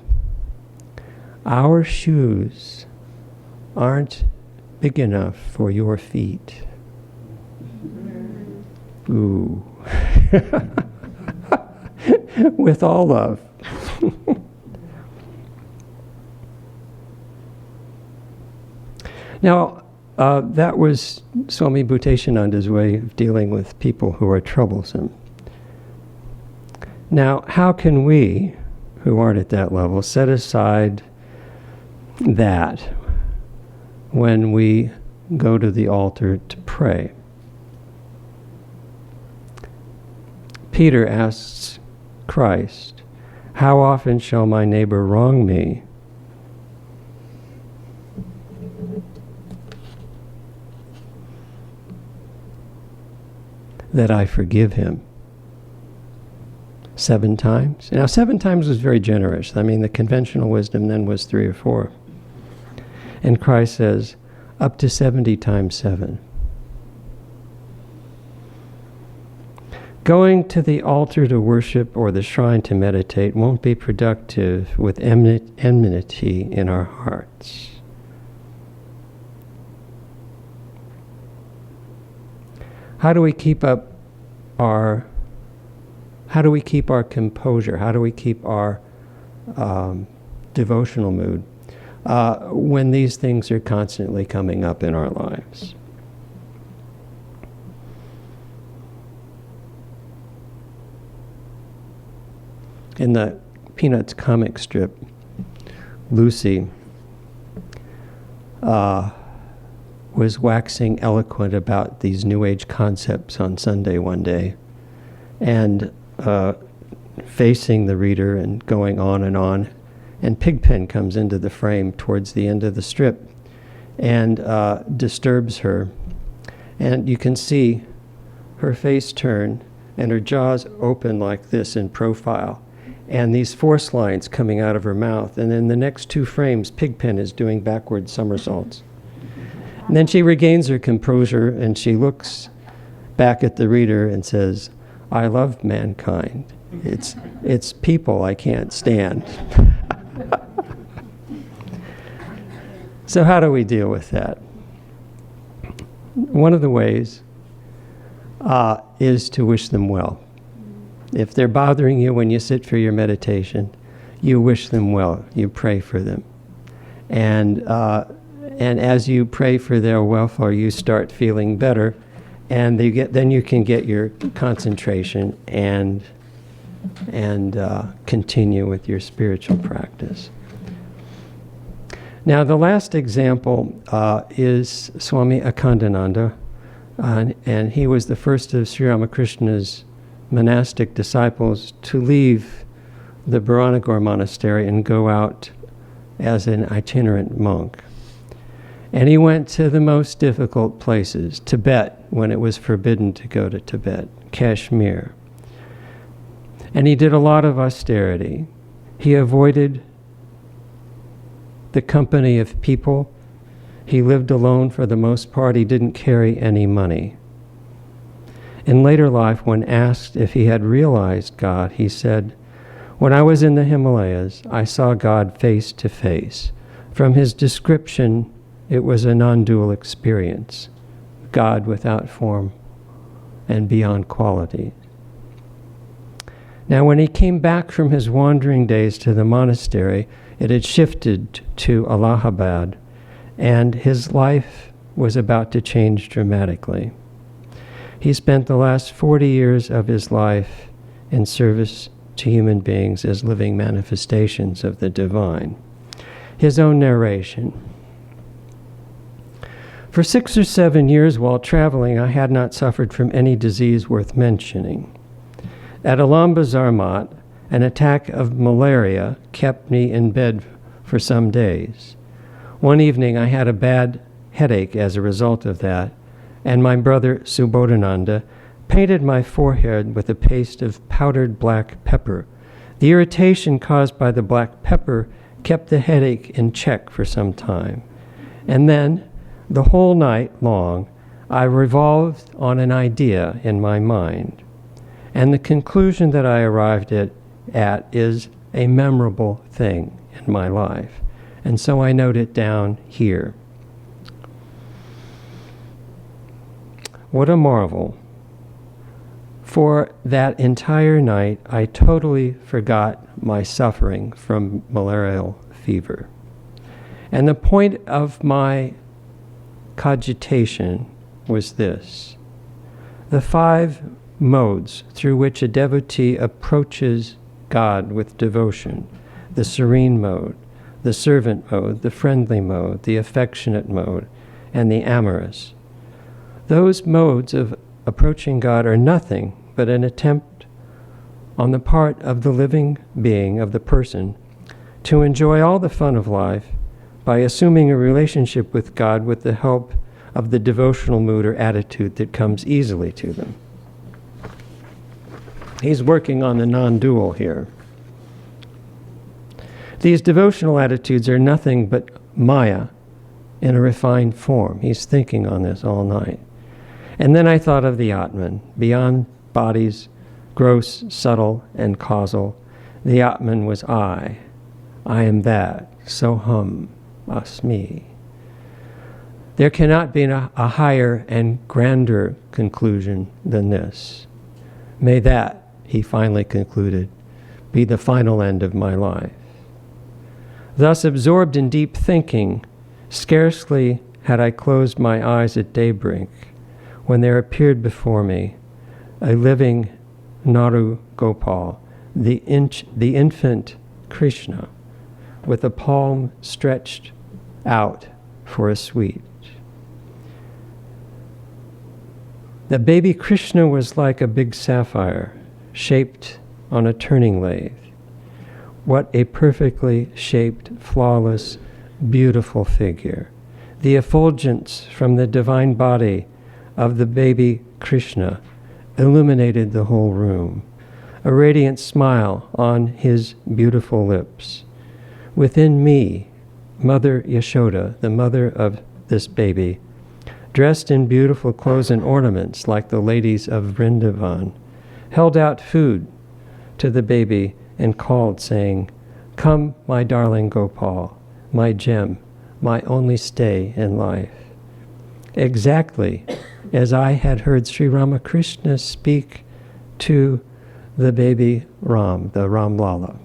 our shoes aren't big enough for your feet. Ooh. With all love. Now, that was Swami Bhuteshananda's way of dealing with people who are troublesome. Now, how can we, who aren't at that level, set aside that when we go to the altar to pray? Peter asks Christ, how often shall my neighbor wrong me? That I forgive him? 7 times? Now, 7 times was very generous. I mean, the conventional wisdom then was 3 or 4. And Christ says, up to 70 times 7. Going to the altar to worship or the shrine to meditate won't be productive with enmity in our hearts. How do we keep our composure? How do we keep our devotional mood when these things are constantly coming up in our lives? In the Peanuts comic strip, Lucy was waxing eloquent about these New Age concepts on Sunday one day, and facing the reader and going on, and Pigpen comes into the frame towards the end of the strip and disturbs her. And you can see her face turn and her jaws open like this in profile, and these force lines coming out of her mouth. And in the next 2 frames, Pigpen is doing backward somersaults. And then she regains her composure and she looks back at the reader and says, I love mankind. It's people I can't stand. So how do we deal with that? One of the ways is to wish them well. If they're bothering you when you sit for your meditation, you wish them well. You pray for them. And as you pray for their welfare, you start feeling better, and then you can get your concentration and continue with your spiritual practice. Now, the last example is Swami Akhandananda, and he was the first of Sri Ramakrishna's monastic disciples to leave the Bharanagore monastery and go out as an itinerant monk. And he went to the most difficult places, Tibet, when it was forbidden to go to Tibet, Kashmir. And he did a lot of austerity. He avoided the company of people. He lived alone for the most part. He didn't carry any money. In later life, when asked if he had realized God, he said, when I was in the Himalayas, I saw God face to face. From his description, it was a non-dual experience, God without form and beyond quality. Now, when he came back from his wandering days to the monastery, it had shifted to Allahabad, and his life was about to change dramatically. He spent the last 40 years of his life in service to human beings as living manifestations of the divine. His own narration. For 6 or 7 years while traveling, I had not suffered from any disease worth mentioning. At Ulambazar Mat, an attack of malaria kept me in bed for some days. One evening I had a bad headache as a result of that, and my brother Subodhananda painted my forehead with a paste of powdered black pepper. The irritation caused by the black pepper kept the headache in check for some time. And then, the whole night long, I revolved on an idea in my mind. And the conclusion that I arrived at is a memorable thing in my life. And so I note it down here. What a marvel. For that entire night, I totally forgot my suffering from malarial fever. And the point of my cogitation was this: the 5 modes through which a devotee approaches God with devotion: the serene mode, the servant mode, the friendly mode, the affectionate mode, and the amorous. Those modes of approaching God are nothing but an attempt on the part of the living being, of the person, to enjoy all the fun of life by assuming a relationship with God with the help of the devotional mood or attitude that comes easily to them. He's working on the non-dual here. These devotional attitudes are nothing but Maya in a refined form. He's thinking on this all night. And then I thought of the Atman, beyond bodies, gross, subtle, and causal. The Atman was I. I am that. Soham, asmi. There cannot be a higher and grander conclusion than this. May that, he finally concluded, be the final end of my life. Thus, absorbed in deep thinking, scarcely had I closed my eyes at daybreak when there appeared before me a living Naru Gopal, the infant Krishna, with a palm stretched out for a sweet. The baby Krishna was like a big sapphire shaped on a turning lathe. What a perfectly shaped, flawless, beautiful figure. The effulgence from the divine body of the baby Krishna illuminated the whole room, a radiant smile on his beautiful lips. Within me, Mother Yashoda, the mother of this baby, dressed in beautiful clothes and ornaments like the ladies of Vrindavan, held out food to the baby and called, saying, "Come, my darling Gopal, my gem, my only stay in life." Exactly as I had heard Sri Ramakrishna speak to the baby Ram, the Ram Lala.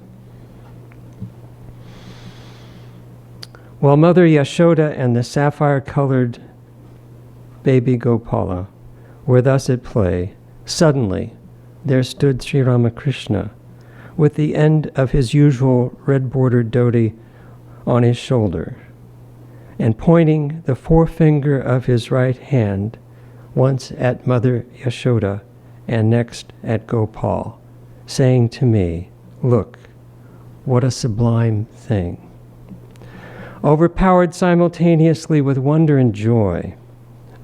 While Mother Yashoda and the sapphire-colored baby Gopala were thus at play, suddenly there stood Sri Ramakrishna with the end of his usual red-bordered dhoti on his shoulder, and pointing the forefinger of his right hand once at Mother Yashoda and next at Gopal, saying to me, "Look, what a sublime thing." Overpowered simultaneously with wonder and joy,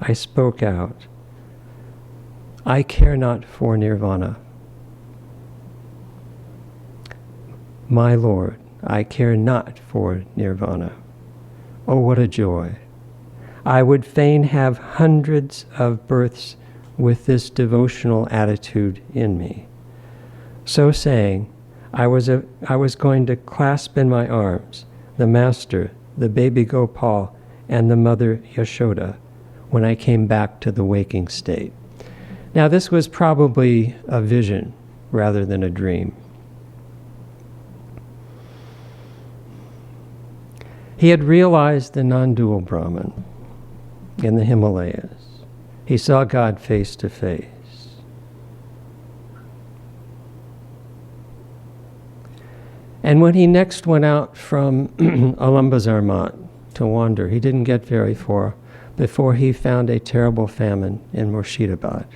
I spoke out, "I care not for nirvana. My Lord, I care not for nirvana. Oh, what a joy. I would fain have hundreds of births with this devotional attitude in me." So saying, I was going to clasp in my arms the Master, the baby Gopal, and the Mother Yashoda when I came back to the waking state. Now, this was probably a vision rather than a dream. He had realized the non-dual Brahman in the Himalayas. He saw God face to face. And when he next went out from Alambazarmat to wander, he didn't get very far before he found a terrible famine in Murshidabad.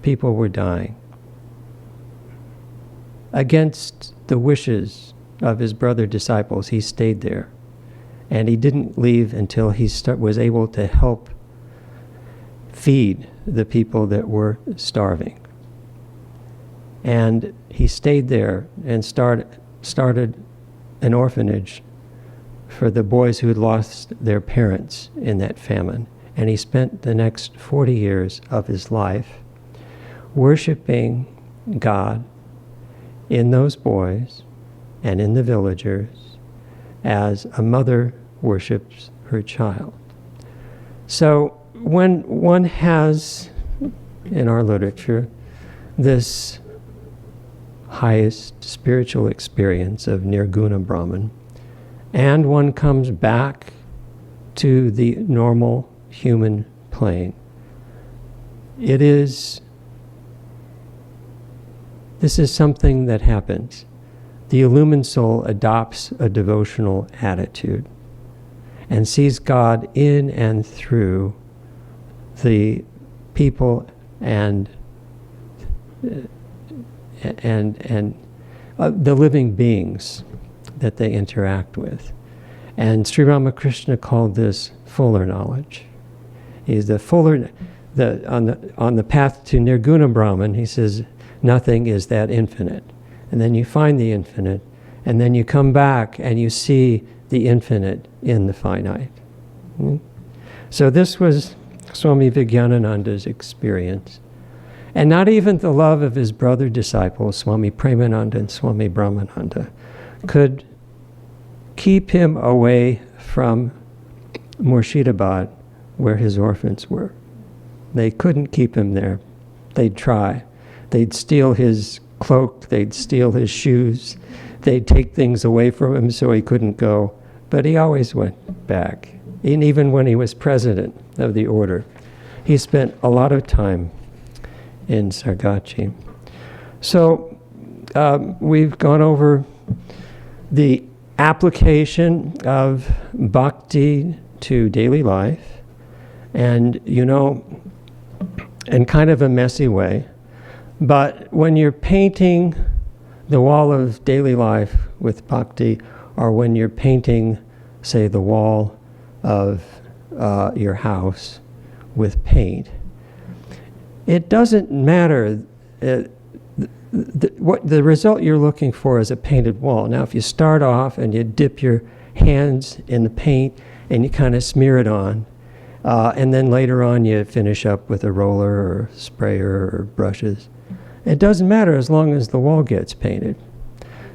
People were dying. Against the wishes of his brother disciples, he stayed there. And he didn't leave until he was able to help feed the people that were starving. And he stayed there and started an orphanage for the boys who had lost their parents in that famine. And he spent the next 40 years of his life worshiping God in those boys and in the villagers as a mother worships her child. So when one has, in our literature, this highest spiritual experience of Nirguna Brahman, and one comes back to the normal human plane, this is something that happens. The illumined soul adopts a devotional attitude and sees God in and through the people and the living beings that they interact with. And Sri Ramakrishna called this fuller knowledge. He's the fuller, on the path to Nirguna Brahman, he says, nothing is that infinite. And then you find the infinite, and then you come back and you see the infinite in the finite. So this was Swami Vijnanananda's experience. And not even the love of his brother disciples, Swami Premananda and Swami Brahmananda, could keep him away from Murshidabad, where his orphans were. They couldn't keep him there. They'd try. They'd steal his cloak, they'd steal his shoes, they'd take things away from him so he couldn't go. But he always went back. And even when he was president of the order, he spent a lot of time in Sargachi. So we've gone over the application of bhakti to daily life, and in kind of a messy way. But when you're painting the wall of daily life with bhakti, or when you're painting, say, the wall of your house with paint, it doesn't matter what the result you're looking for is a painted wall. Now, if you start off and you dip your hands in the paint and you kind of smear it on, and then later on you finish up with a roller or sprayer or brushes, it doesn't matter as long as the wall gets painted.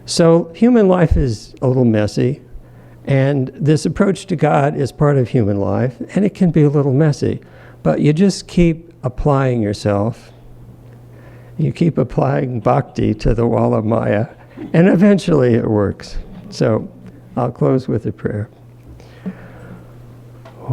So human life is a little messy, and this approach to God is part of human life, and it can be a little messy, but you just keep applying yourself. You keep applying bhakti to the wall of Maya, and eventually it works. So I'll close with a prayer. Om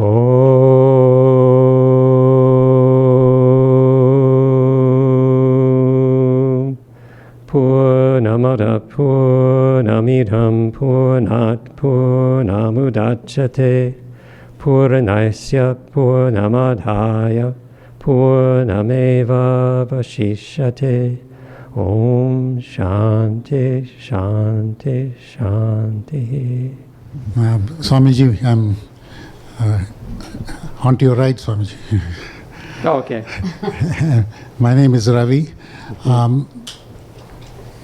Purnamada Purnamidham Purnat Purnamudachyate Purnasya Purnamadhaya Purnameva Vashishyate. Om Shanti Shanti Shanti. Swamiji, I'm on to your right, Swamiji. Oh, okay. My name is Ravi.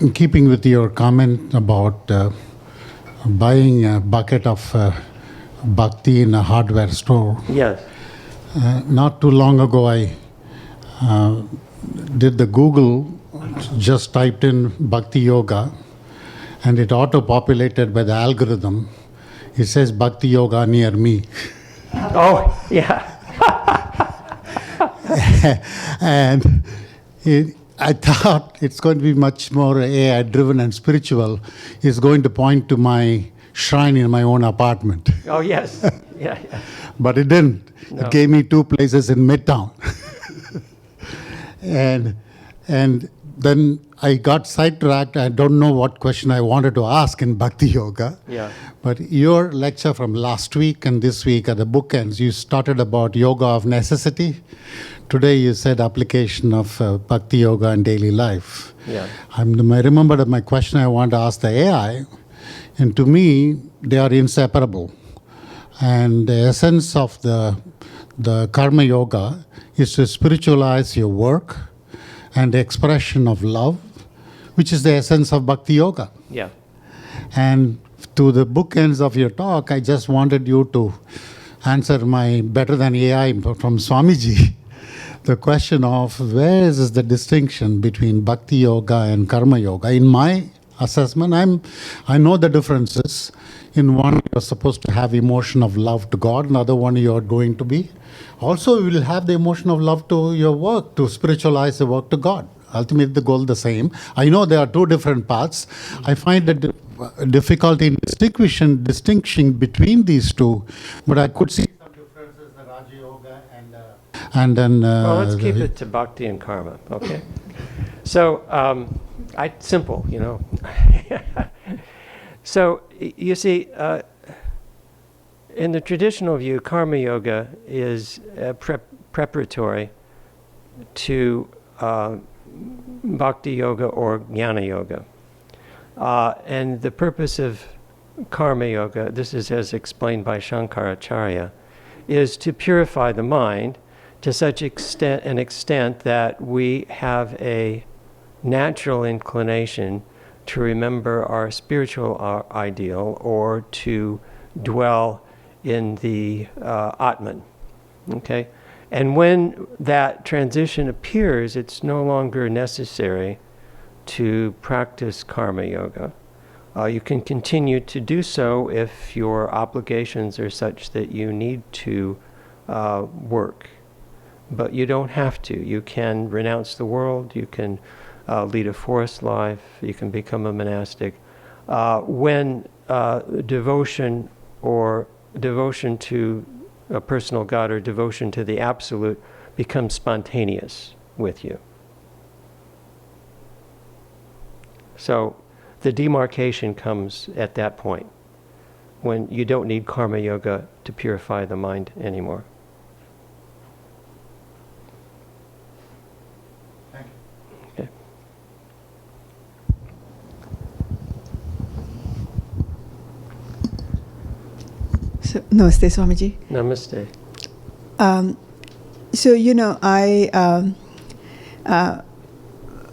In keeping with your comment about buying a bucket of bhakti in a hardware store, Yes. not too long ago I did the Google, just typed in Bhakti Yoga, and it auto-populated by the algorithm. It says Bhakti Yoga near me. Oh, yeah. And I thought it's going to be much more AI driven and spiritual. It's going to point to my shrine in my own apartment. Oh, yes. Yeah, yeah. But it didn't. No. It gave me 2 places in Midtown. and then I got sidetracked. I don't know what question I wanted to ask in Bhakti Yoga. Yeah. But your lecture from last week and this week at the bookends, you started about yoga of necessity. Today you said application of Bhakti Yoga in daily life. Yeah. I remember that my question I want to ask the AI, and to me, they are inseparable. And the essence of the Karma Yoga is to spiritualize your work and the expression of love, which is the essence of Bhakti Yoga. Yeah. And to the bookends of your talk, I just wanted you to answer my better than AI from Swamiji, the question of where is the distinction between Bhakti Yoga and Karma Yoga. In my assessment, I know the differences. In one, you're supposed to have emotion of love to God. Another one, you're going to be. Also, you will have the emotion of love to your work, to spiritualize the work to God. Ultimately, the goal the same. I know there are 2 different paths. I find that difficulty in distinction between these 2, but I could see some differences in Raja Yoga and then. Well, let's keep it to Bhakti and Karma, okay? So, simple, you know. So, you see, in the traditional view, Karma Yoga is preparatory to Bhakti Yoga or Jnana Yoga. And the purpose of Karma Yoga, this is as explained by Shankaracharya, is to purify the mind to such an extent that we have a natural inclination to remember our spiritual ideal or to dwell in the Atman. Okay? And when that transition appears, it's no longer necessary to practice Karma Yoga. You can continue to do so if your obligations are such that you need to work. But you don't have to. You can renounce the world, you can lead a forest life, you can become a monastic. When devotion to a personal God or devotion to the Absolute becomes spontaneous with you. So the demarcation comes at that point, when you don't need Karma Yoga to purify the mind anymore. Thank you. Okay. So, Namaste, Swamiji. Namaste.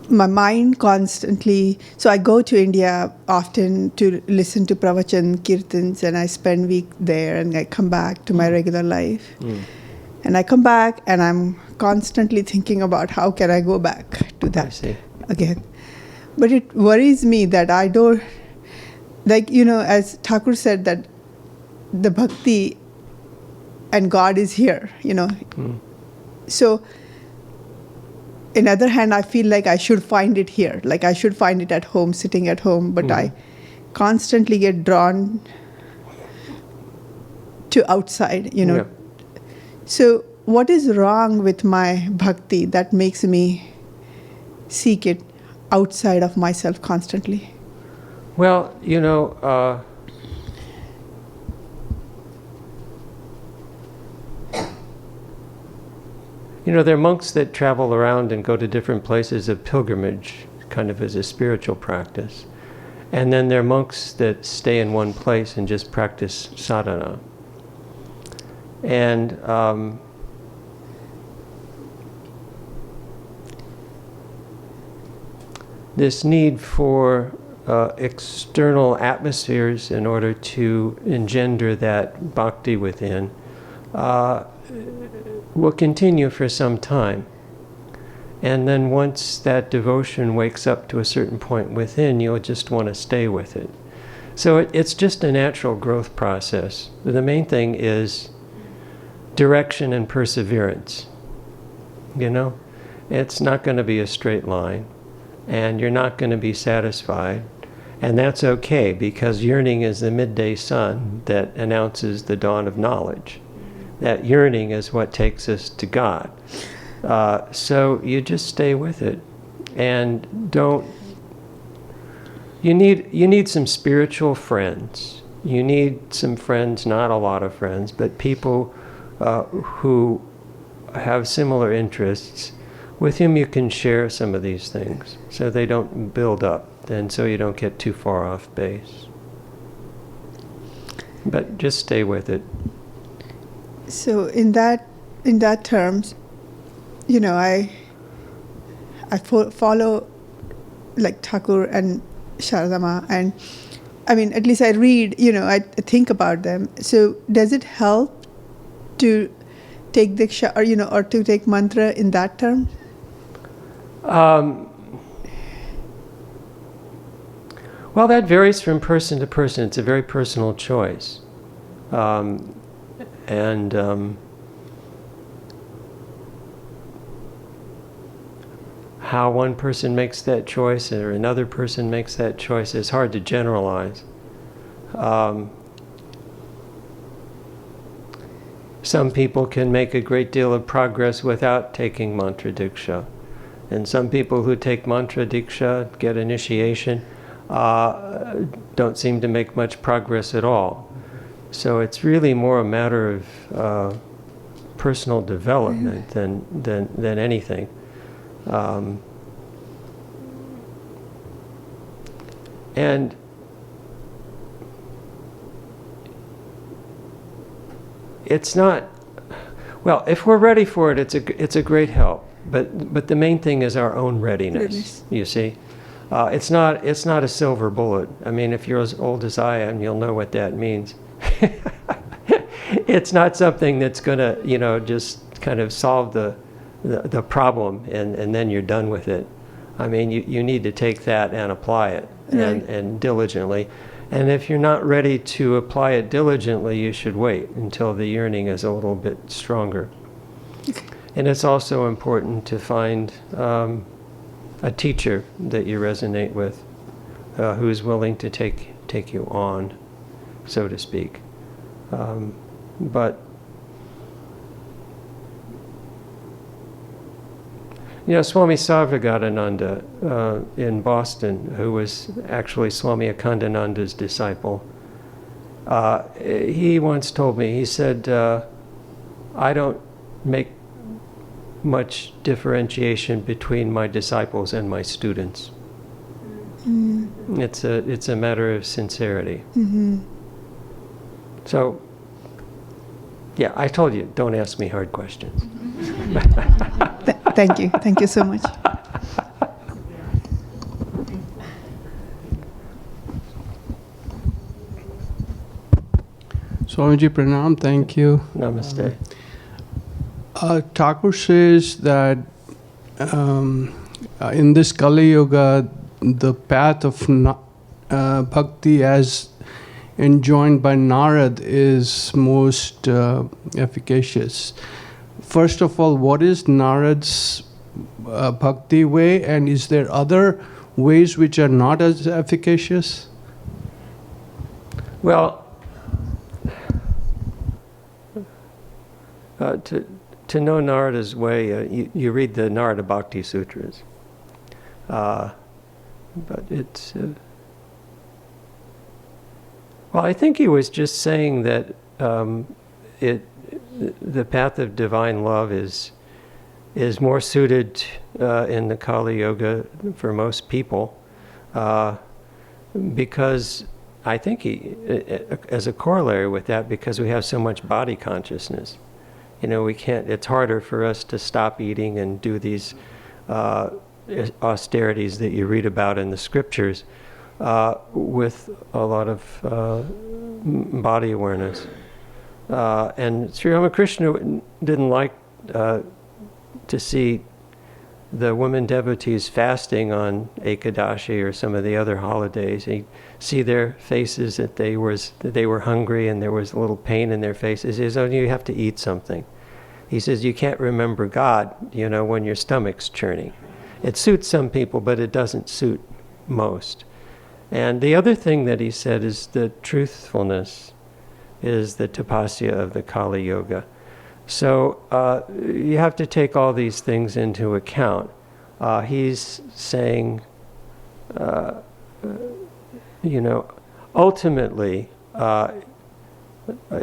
My mind constantly, so I go to India often to listen to pravachan, kirtans, and I spend week there, and I come back to my regular life. And I come back and I'm constantly thinking about how can I go back to that again. But it worries me that I don't, as Thakur said, that the bhakti and God is here, So, on the other hand, I feel like I should find it here. Like I should find it at home, sitting at home. But I constantly get drawn to outside, Yeah. So what is wrong with my bhakti that makes me seek it outside of myself constantly? Well, there are monks that travel around and go to different places of pilgrimage, kind of as a spiritual practice. And then there are monks that stay in one place and just practice sadhana. And this need for external atmospheres in order to engender that bhakti within will continue for some time. And then once that devotion wakes up to a certain point within, you'll just want to stay with it. So it's just a natural growth process. The main thing is direction and perseverance. you know? It's not going to be a straight line, and you're not going to be satisfied. And that's okay, because yearning is the midday sun that announces the dawn of knowledge. That yearning is what takes us to God. So you just stay with it, and don't. You need some spiritual friends. You need some friends, not a lot of friends, but people who have similar interests, with whom you can share some of these things, so they don't build up, and so you don't get too far off base. But just stay with it. So in that terms, you know, I follow like Thakur and Sharadama, and I mean, at least I read, you know, I think about them. So does it help to take diksha, or you know, or to take mantra in that term? Well, that varies from person to person. It's a very personal choice. And how one person makes that choice or another person makes that choice is hard to generalize. Some people can make a great deal of progress without taking mantra diksha. And some people who take mantra diksha, get initiation, don't seem to make much progress at all. So it's really more a matter of personal development than anything. And it's not, well, if we're ready for it, it's a great help. But the main thing is our own readiness. You see, it's not a silver bullet. I mean, if you're as old as I am, you'll know what that means. It's not something that's going to, you know, just kind of solve the problem and then you're done with it. I mean, you need to take that and apply it and diligently. And if you're not ready to apply it diligently, you should wait until the yearning is a little bit stronger. Okay. And it's also important to find a teacher that you resonate with, who is willing to take you on, so to speak. But you know, Swami Sarvapriyananda in Boston, who was actually Swami Akhandananda's disciple, he once told me, he said, I don't make much differentiation between my disciples and my students. Mm. It's a matter of sincerity. Mm-hmm. So, yeah, I told you, don't ask me hard questions. Thank you. Thank you so much. Swamiji Pranam, thank you. Namaste. Thakur says that in this Kali Yuga, the path of Bhakti as enjoined by Narad is most efficacious. First of all, what is Narad's Bhakti way, and is there other ways which are not as efficacious? Well, to know Narada's way, you read the Narada Bhakti Sutras. But it's... well, I think he was just saying that the path of divine love is more suited in the Kali Yuga for most people, because I think as a corollary with that, because we have so much body consciousness. You know, we can't. It's harder for us to stop eating and do these austerities that you read about in the scriptures with a lot of body awareness. And Sri Ramakrishna didn't like to see the women devotees fasting on Ekadashi or some of the other holidays. He'd see their faces that they were hungry and there was a little pain in their faces. He says, "Oh, you have to eat something." He says you can't remember God, when your stomach's churning. It suits some people, but it doesn't suit most. And the other thing that he said is that truthfulness is the tapasya of the Kali Yoga. So you have to take all these things into account. He's saying, ultimately,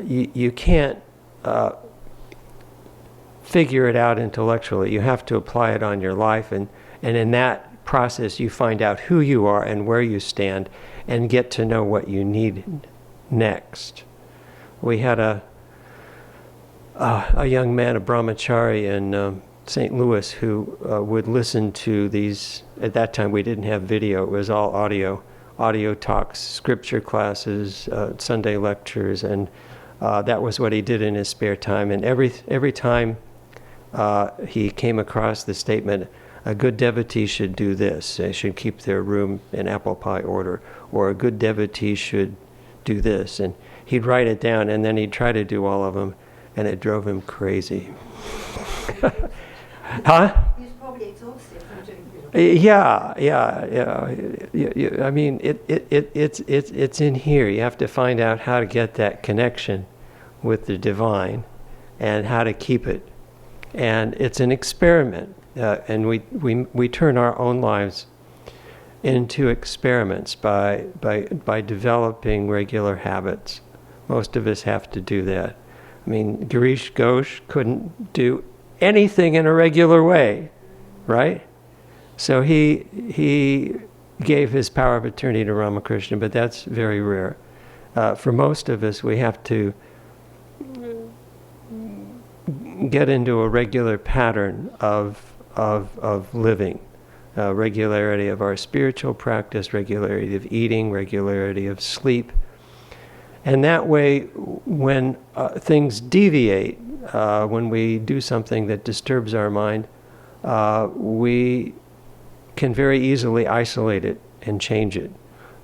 you can't figure it out intellectually. You have to apply it on your life, and in that process you find out who you are and where you stand and get to know what you need next. We had a young man, a brahmachari in St. Louis, who would listen to these. At that time we didn't have video, it was all audio talks, scripture classes, Sunday lectures, and that was what he did in his spare time. And every time he came across the statement, a good devotee should do this, they should keep their room in apple pie order, or a good devotee should do this, and he'd write it down, and then he'd try to do all of them, and it drove him crazy. Huh? He's probably exhausted from doing it. Yeah. I mean, it's in here. You have to find out how to get that connection with the divine, and how to keep it. And it's an experiment, and we turn our own lives into experiments by developing regular habits. Most of us have to do that. I mean, Girish Ghosh couldn't do anything in a regular way, right? So he gave his power of attorney to Ramakrishna, but that's very rare. For most of us, we have to get into a regular pattern of living, regularity of our spiritual practice, regularity of eating, regularity of sleep. And that way, when things deviate, when we do something that disturbs our mind, we can very easily isolate it and change it.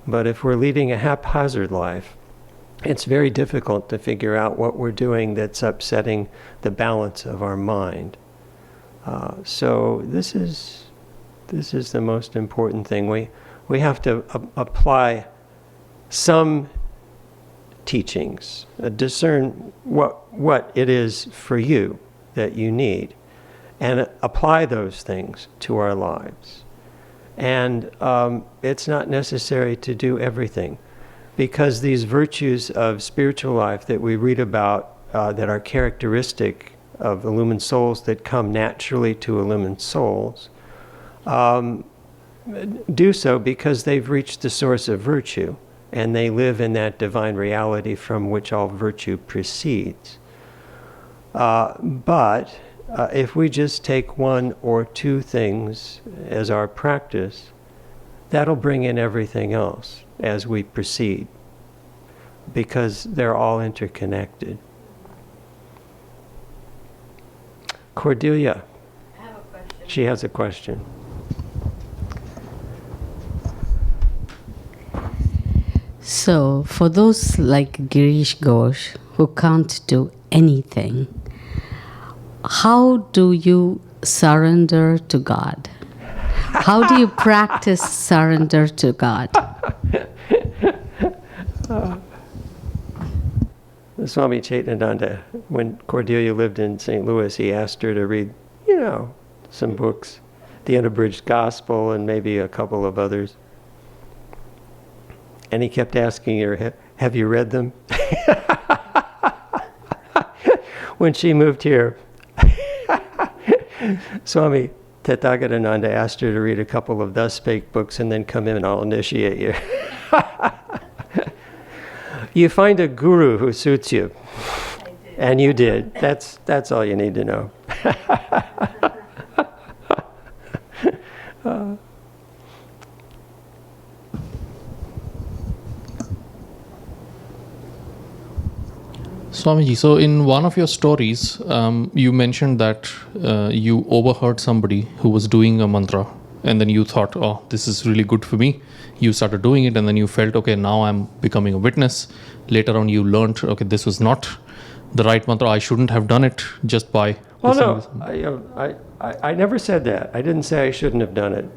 But if we're leading a haphazard life, it's very difficult to figure out what we're doing that's upsetting the balance of our mind. So this is the most important thing. We have to apply some teachings, discern what it is for you that you need, and apply those things to our lives. And it's not necessary to do everything, because these virtues of spiritual life that we read about, that are characteristic of illumined souls, that come naturally to illumined souls, do so because they've reached the source of virtue, and they live in that divine reality from which all virtue proceeds. But if we just take one or two things as our practice, that'll bring in everything else as we proceed, because they're all interconnected. Cordelia. I have a question. She has a question. So, for those like Girish Ghosh who can't do anything, how do you surrender to God? How do you practice surrender to God? Swami Chaitananda, when Cordelia lived in St. Louis, he asked her to read, some books, the Unabridged Gospel and maybe a couple of others. And he kept asking her, have you read them? When she moved here, Swami Tathagatananda asked her to read a couple of Thus Spake books and then come in and I'll initiate you. You find a guru who suits you. And you did. That's all you need to know. Swamiji, so in one of your stories, you mentioned that you overheard somebody who was doing a mantra, and then you thought, oh, this is really good for me. You started doing it, and then you felt, okay, now I'm becoming a witness. Later on, you learned, okay, this was not the right mantra. I shouldn't have done it just by Oh, listening to no, I never said that. I didn't say I shouldn't have done it.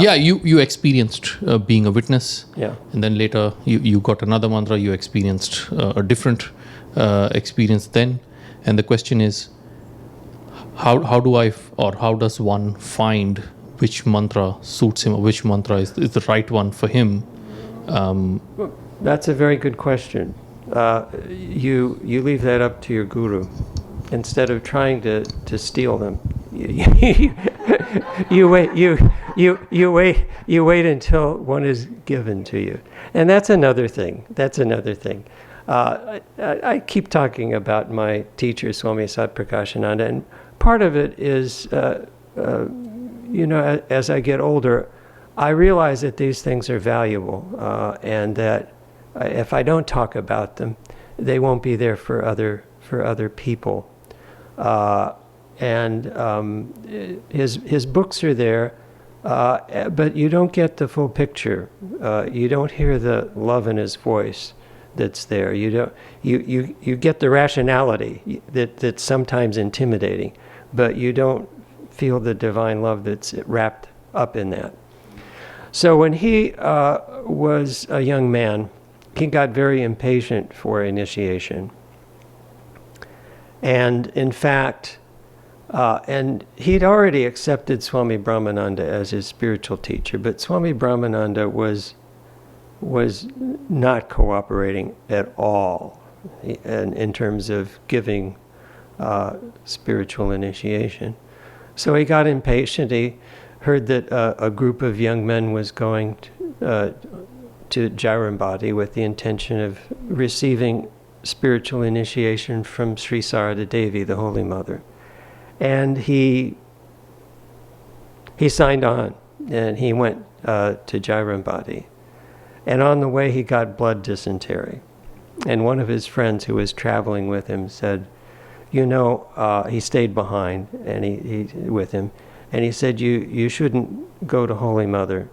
Yeah, you experienced being a witness. Yeah. And then later you got another mantra, you experienced a different experience then. And the question is, how does one find which mantra suits him, or which mantra is the right one for him? That's a very good question. You leave that up to your guru. Instead of trying to steal them, you wait until one is given to you. And that's another thing. I keep talking about my teacher, Swami Sarvapriyananda, and part of it is, as I get older, I realize that these things are valuable, and that if I don't talk about them, they won't be there for other people. His books are there, but you don't get the full picture. You don't hear the love in his voice that's there. You get the rationality that's sometimes intimidating, but you don't feel the divine love that's wrapped up in that. So when he was a young man, he got very impatient for initiation. And in fact, and he'd already accepted Swami Brahmananda as his spiritual teacher, but Swami Brahmananda was not cooperating at all in terms of giving spiritual initiation. So he got impatient. He heard that a group of young men was going to Jairambati with the intention of receiving spiritual initiation from Sri Sarada Devi, the Holy Mother. And he signed on, and he went to Jairambati. And on the way, he got blood dysentery. And one of his friends who was traveling with him said, he stayed behind and he with him, and he said, you shouldn't go to Holy Mother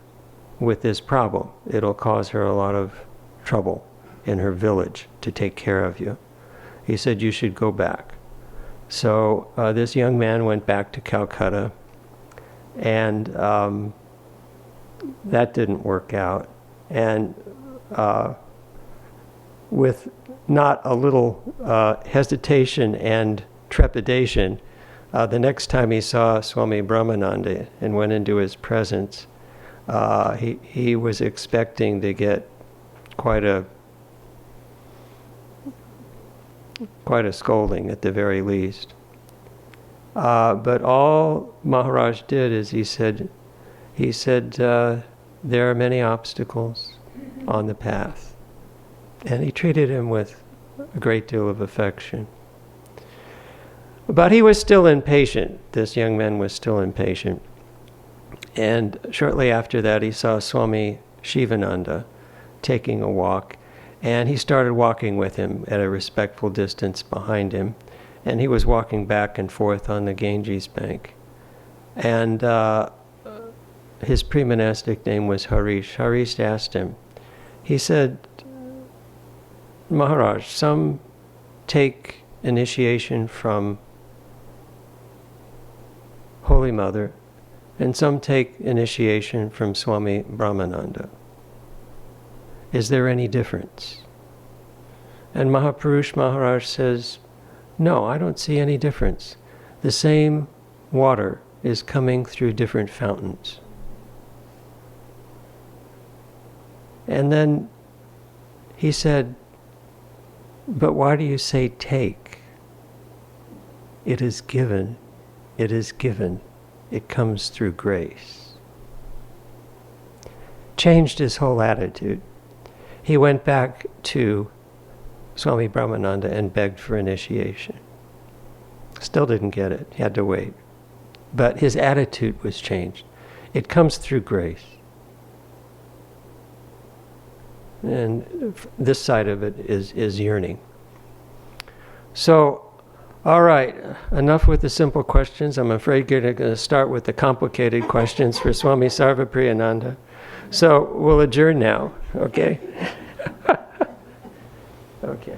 with this problem. It'll cause her a lot of trouble in her village to take care of you. He said, you should go back. So this young man went back to Calcutta, and that didn't work out. And with not a little hesitation and trepidation, the next time he saw Swami Brahmananda and went into his presence, he was expecting to get quite a scolding at the very least. But all Maharaj did is he said, there are many obstacles on the path. And he treated him with a great deal of affection. But he was still impatient. This young man was still impatient. And shortly after that, he saw Swami Shivananda taking a walk. And he started walking with him at a respectful distance behind him. And he was walking back and forth on the Ganges bank. And his pre-monastic name was Harish. Harish asked him, he said, Maharaj, some take initiation from Holy Mother, and some take initiation from Swami Brahmananda. Is there any difference? And Mahapurush Maharaj says, no, I don't see any difference. The same water is coming through different fountains. And then he said, but why do you say take? It is given. It is given. It comes through grace. Changed his whole attitude. He went back to Swami Brahmananda and begged for initiation. Still didn't get it. He had to wait. But his attitude was changed. It comes through grace. And this side of it is yearning. So, all right, enough with the simple questions. I'm afraid you're going to start with the complicated questions for Swami Sarvapriyananda. So we'll adjourn now, okay? Okay.